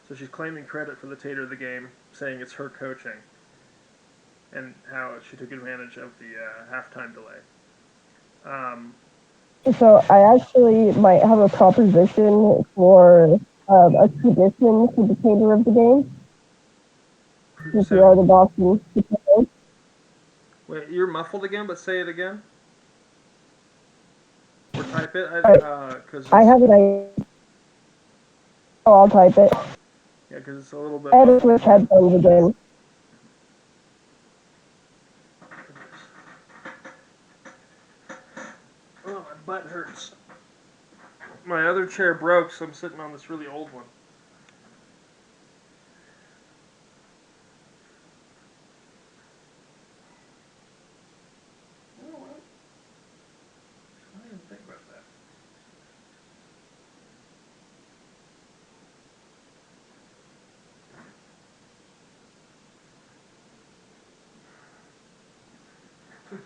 So she's claiming credit for the tater of the game, saying it's her coaching, and how she took advantage of the halftime delay. So I actually might have a proposition for a tradition for the tater of the game. If you are the boss. Wait, you're muffled again, but say it again. Or type it, because I have it. Oh, I'll type it. yeah, because it's a little bit I had to muffled. switch headphones again. Oh, my butt hurts. My other chair broke, so I'm sitting on this really old one. You know what? I didn't think about that.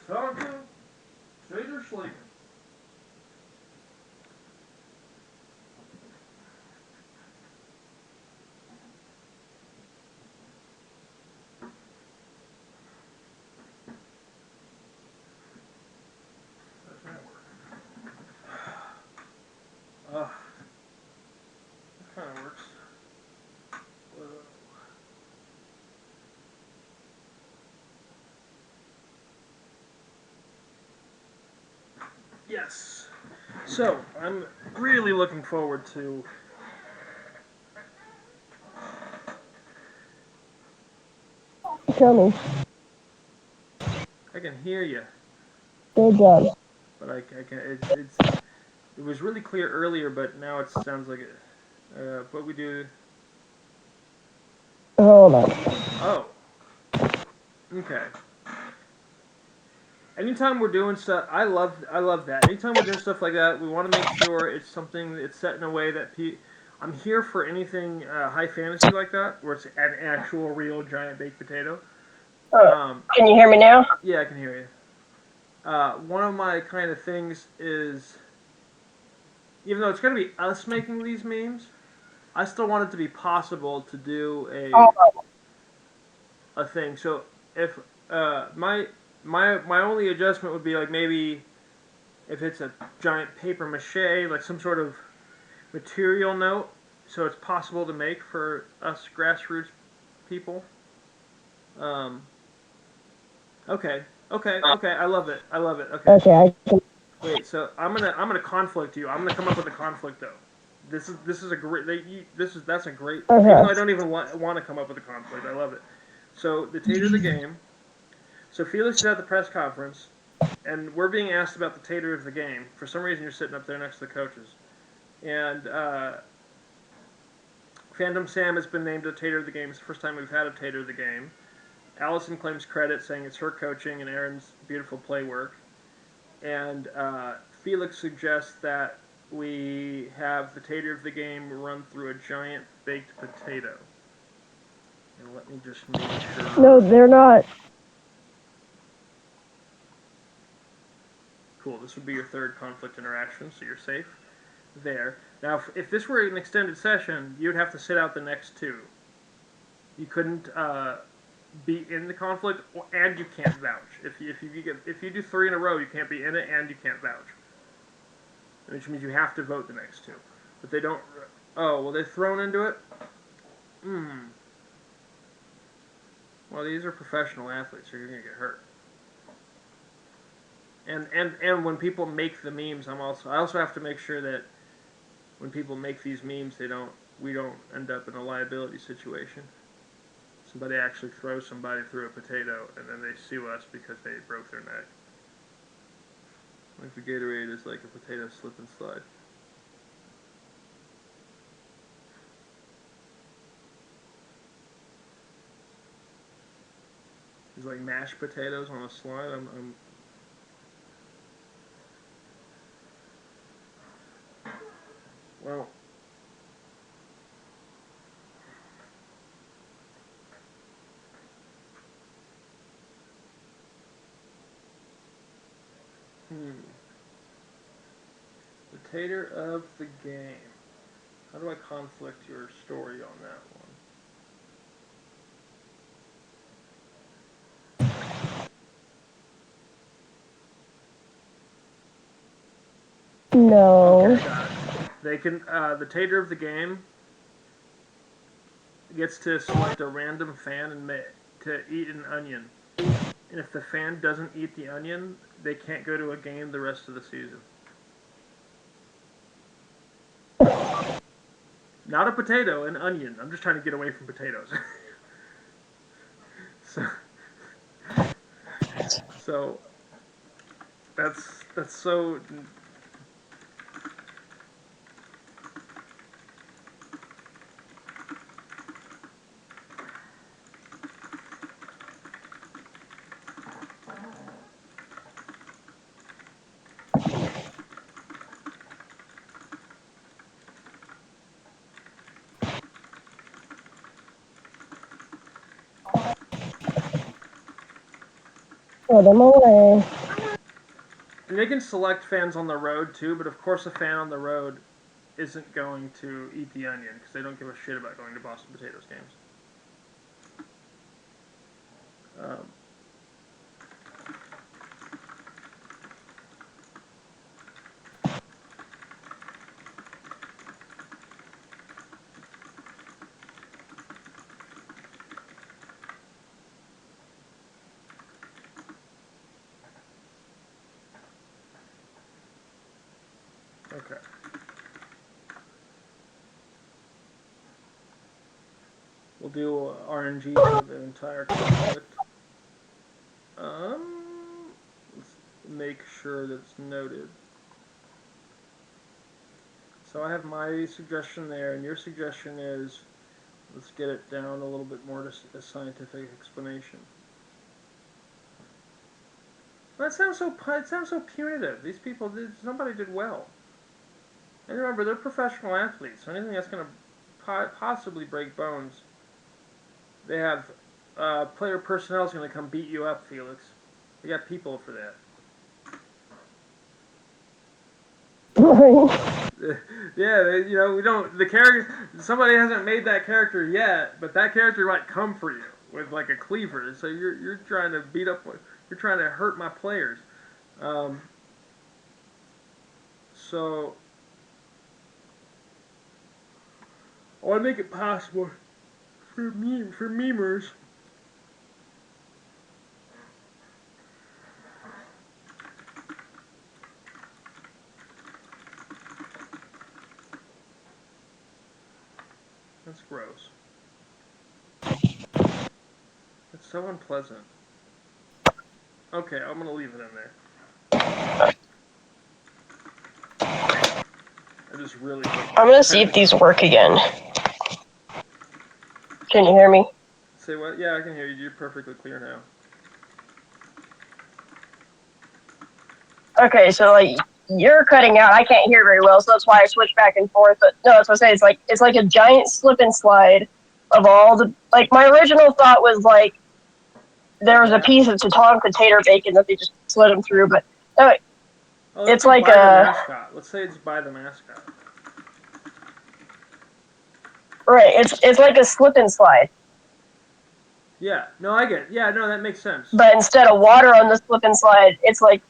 Tatanka, Tater Schlegen. Does that work? That kind of works. Whoa. Yes. So, I'm really looking forward to Tell me. I can hear you, Good job. but I can. It was really clear earlier, but now it sounds like it. What we do. Hold on. Oh, okay. Anytime we're doing stuff, I love that. Anytime we're doing stuff like that, we want to make sure it's something that's set in a way that I'm here for anything high fantasy like that, where it's an actual real giant baked potato. Can you hear me now? Yeah, I can hear you. One of my kind of things is, even though it's going to be us making these memes, I still want it to be possible to do Oh, a thing. So if my only adjustment would be like maybe if it's a giant paper mache, like some sort of material note, so it's possible to make for us grassroots people. Um, okay. I love it. I love it. Okay. okay. I can. Wait. So I'm gonna conflict you. I'm gonna come up with a conflict though. This is a great. That's a great. Even though I Okay. don't even want to come up with a conflict, I love it. So the tater of the game. So Felix is at the press conference, and we're being asked about the tater of the game. For some reason, you're sitting up there next to the coaches, and Phantom Sam has been named a tater of the game. It's the first time we've had a tater of the game. Allison claims credit, saying it's her coaching and Aaron's beautiful play work. And Felix suggests that we have the tater of the game run through a giant baked potato. And let me just make sure. No, they're not. Cool, this would be your third conflict interaction, so you're safe there. Now, if this were an extended session, you'd have to sit out the next two. You couldn't be in the conflict, and you can't vouch. If you do three in a row, you can't be in it, and you can't vouch, which means you have to vote the next two. But they don't. Oh, well, they're thrown into it. Hmm. Well, these are professional athletes. So you're gonna get hurt. And when people make the memes, I also have to make sure that when people make these memes, we don't end up in a liability situation. Somebody actually throws somebody through a potato, and then they sue us because they broke their neck. Like the Gatorade is like a potato slip and slide. It's like mashed potatoes on a slide. Well. The tater of the game. How do I conflict your story on that one? No. Okay, I got it. They can. The tater of the game gets to select a random fan to eat an onion. And if the fan doesn't eat the onion, they can't go to a game the rest of the season. Not a potato, an onion. I'm just trying to get away from potatoes. so, so that's so. Throw them away. And they can select fans on the road too, but of course, a fan on the road isn't going to eat the onion because they don't give a shit about going to Boston Potatoes games. Um, okay. We'll do RNG for the entire conflict. Let's make sure that it's noted. So I have my suggestion there, and your suggestion is, let's get it down a little bit more to a scientific explanation. That sounds so punitive. These people somebody did well. And remember, they're professional athletes. So anything that's going to possibly break bones, they have player personnel is going to come beat you up, Felix. They got people for that. Yeah, we don't. The character. Somebody hasn't made that character yet, but that character might come for you with like a cleaver. So you're trying to beat up. You're trying to hurt my players. So I want to make it possible for memers. That's gross. It's so unpleasant. Okay, I'm gonna leave it in there. I just really hate I'm gonna see if these work again. Can you hear me? Say what? Yeah, I can hear you. You're perfectly clear now. Okay, so like you're cutting out. I can't hear very well, so that's why I switch back and forth. But no, that's what I say. It's like a giant slip and slide of all the like. My original thought was like there was a piece of Tatanka tater bacon that they just slid them through, but no, it's like by the mascot. Let's say it's by the mascot. Right, it's like a slip and slide. Yeah, no, I get it. Yeah, no, that makes sense. But instead of water on the slip and slide, it's like,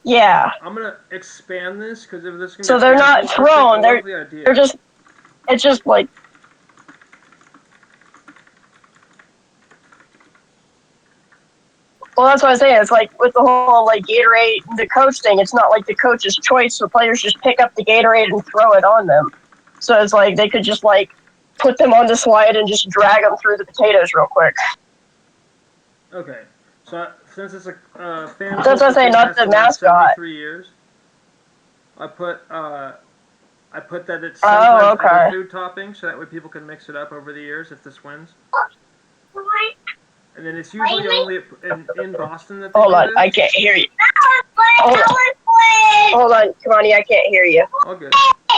yeah. I'm gonna expand this because if this can so they're not thrown. They're just. It's just like. Well, that's what I'm saying. It's like with the whole like Gatorade, the coach thing. It's not like the coach's choice, so players just pick up the Gatorade and throw it on them. So it's like they could just like put them on the slide and just drag them through the potatoes real quick. Okay, so since it's a fan that's what I'm saying. Not the mascot. 73 years. I put that it's sometimes other food toppings, so that way people can mix it up over the years if this wins. And then it's usually only in Boston that they Hold do on, this. I can't hear you. Hold on, Kamani, I can't hear you. All good.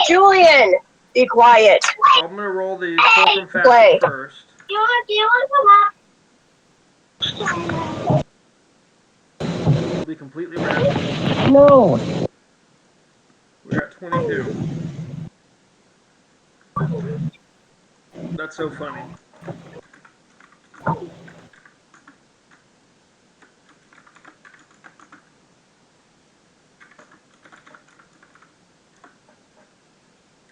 Julian, be quiet. I'm gonna roll the fulcrum facet first. Do you want It'll be completely random. No. We got 22. That's so funny.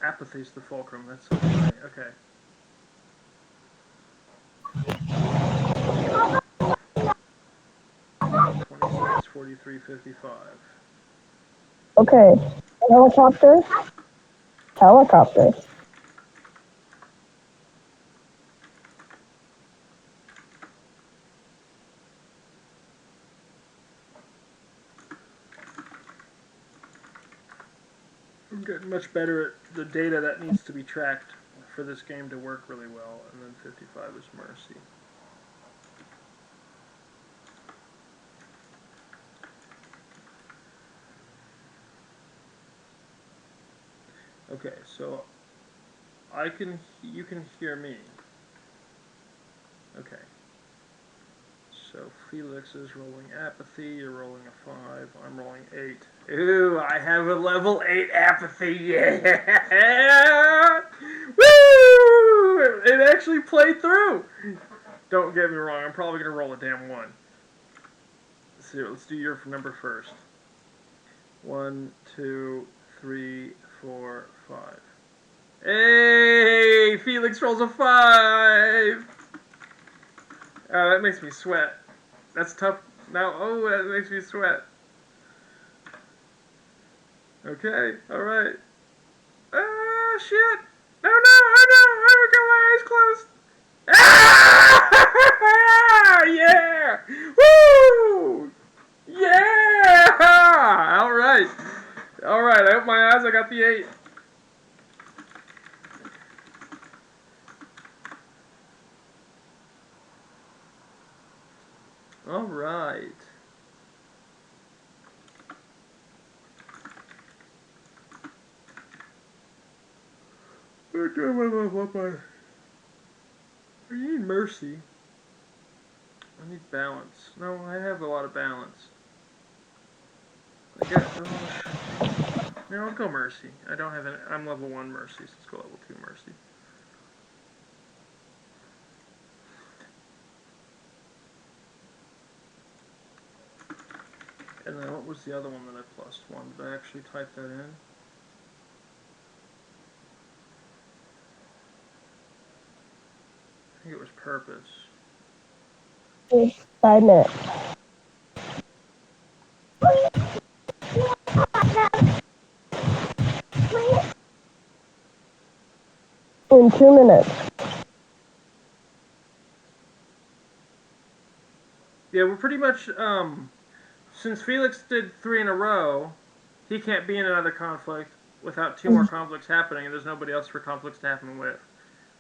Apathy's the fulcrum. That's so funny. Okay. $26, $43, $55. Okay. Helicopter. Helicopter. I'm getting much better at the data that needs to be tracked for this game to work really well. And then 55 is Mercy. Okay, so you can hear me. Okay. So Felix is rolling apathy, you're rolling a 5, I'm rolling 8. Ooh, I have a level 8 apathy, yeah! Woo! It actually played through! Don't get me wrong, I'm probably going to roll a damn 1. Let's do your number first. 1, 2, 3, 4, 5. Hey! Felix rolls a 5! Oh, that makes me sweat. That's tough. Now, oh, that makes me sweat. Okay, alright. Ah, shit! No, oh no, my eyes closed! Woo! Yeah! All right. All right. I opened my eyes. I got the 8. All right. I need mercy. I need balance. No, I have a lot of balance. I get. No, I'll go mercy. I don't have any. I'm level 1 mercy, so let's go level 2 mercy. And then what was the other one that I +1? Did I actually type that in? I think it was purpose. 5 minutes. In 2 minutes. Yeah, we're pretty much, since Felix did 3 in a row, he can't be in another conflict without 2 more conflicts happening, and there's nobody else for conflicts to happen with.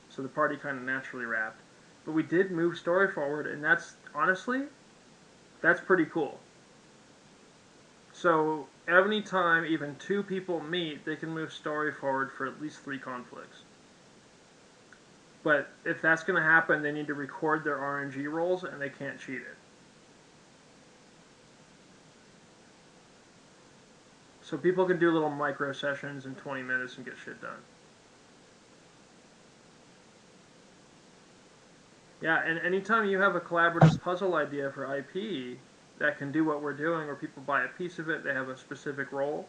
So the party kind of naturally wrapped. But we did move story forward, and that's, honestly, that's pretty cool. So any time even 2 people meet, they can move story forward for at least 3 conflicts. But if that's going to happen, they need to record their RNG rolls, and they can't cheat it. So people can do little micro sessions in 20 minutes and get shit done. Yeah, and anytime you have a collaborative puzzle idea for IP that can do what we're doing, or people buy a piece of it, they have a specific role,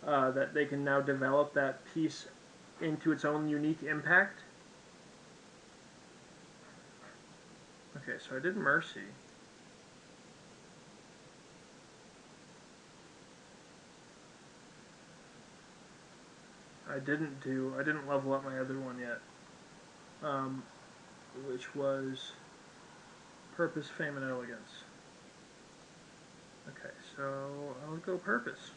that they can now develop that piece into its own unique impact. Okay, so I did mercy. I didn't level up my other one yet, which was purpose, fame, and elegance. Okay, so I'll go purpose.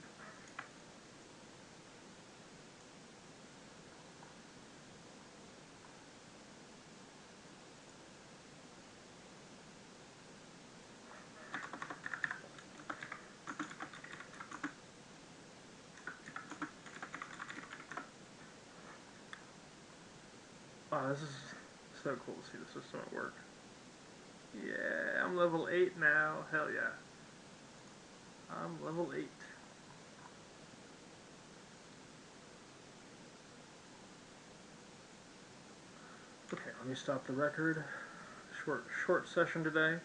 Wow, this is so cool to see the system at work. Yeah, I'm level 8 now. Hell yeah. I'm level 8. Okay, let me stop the record. Short session today.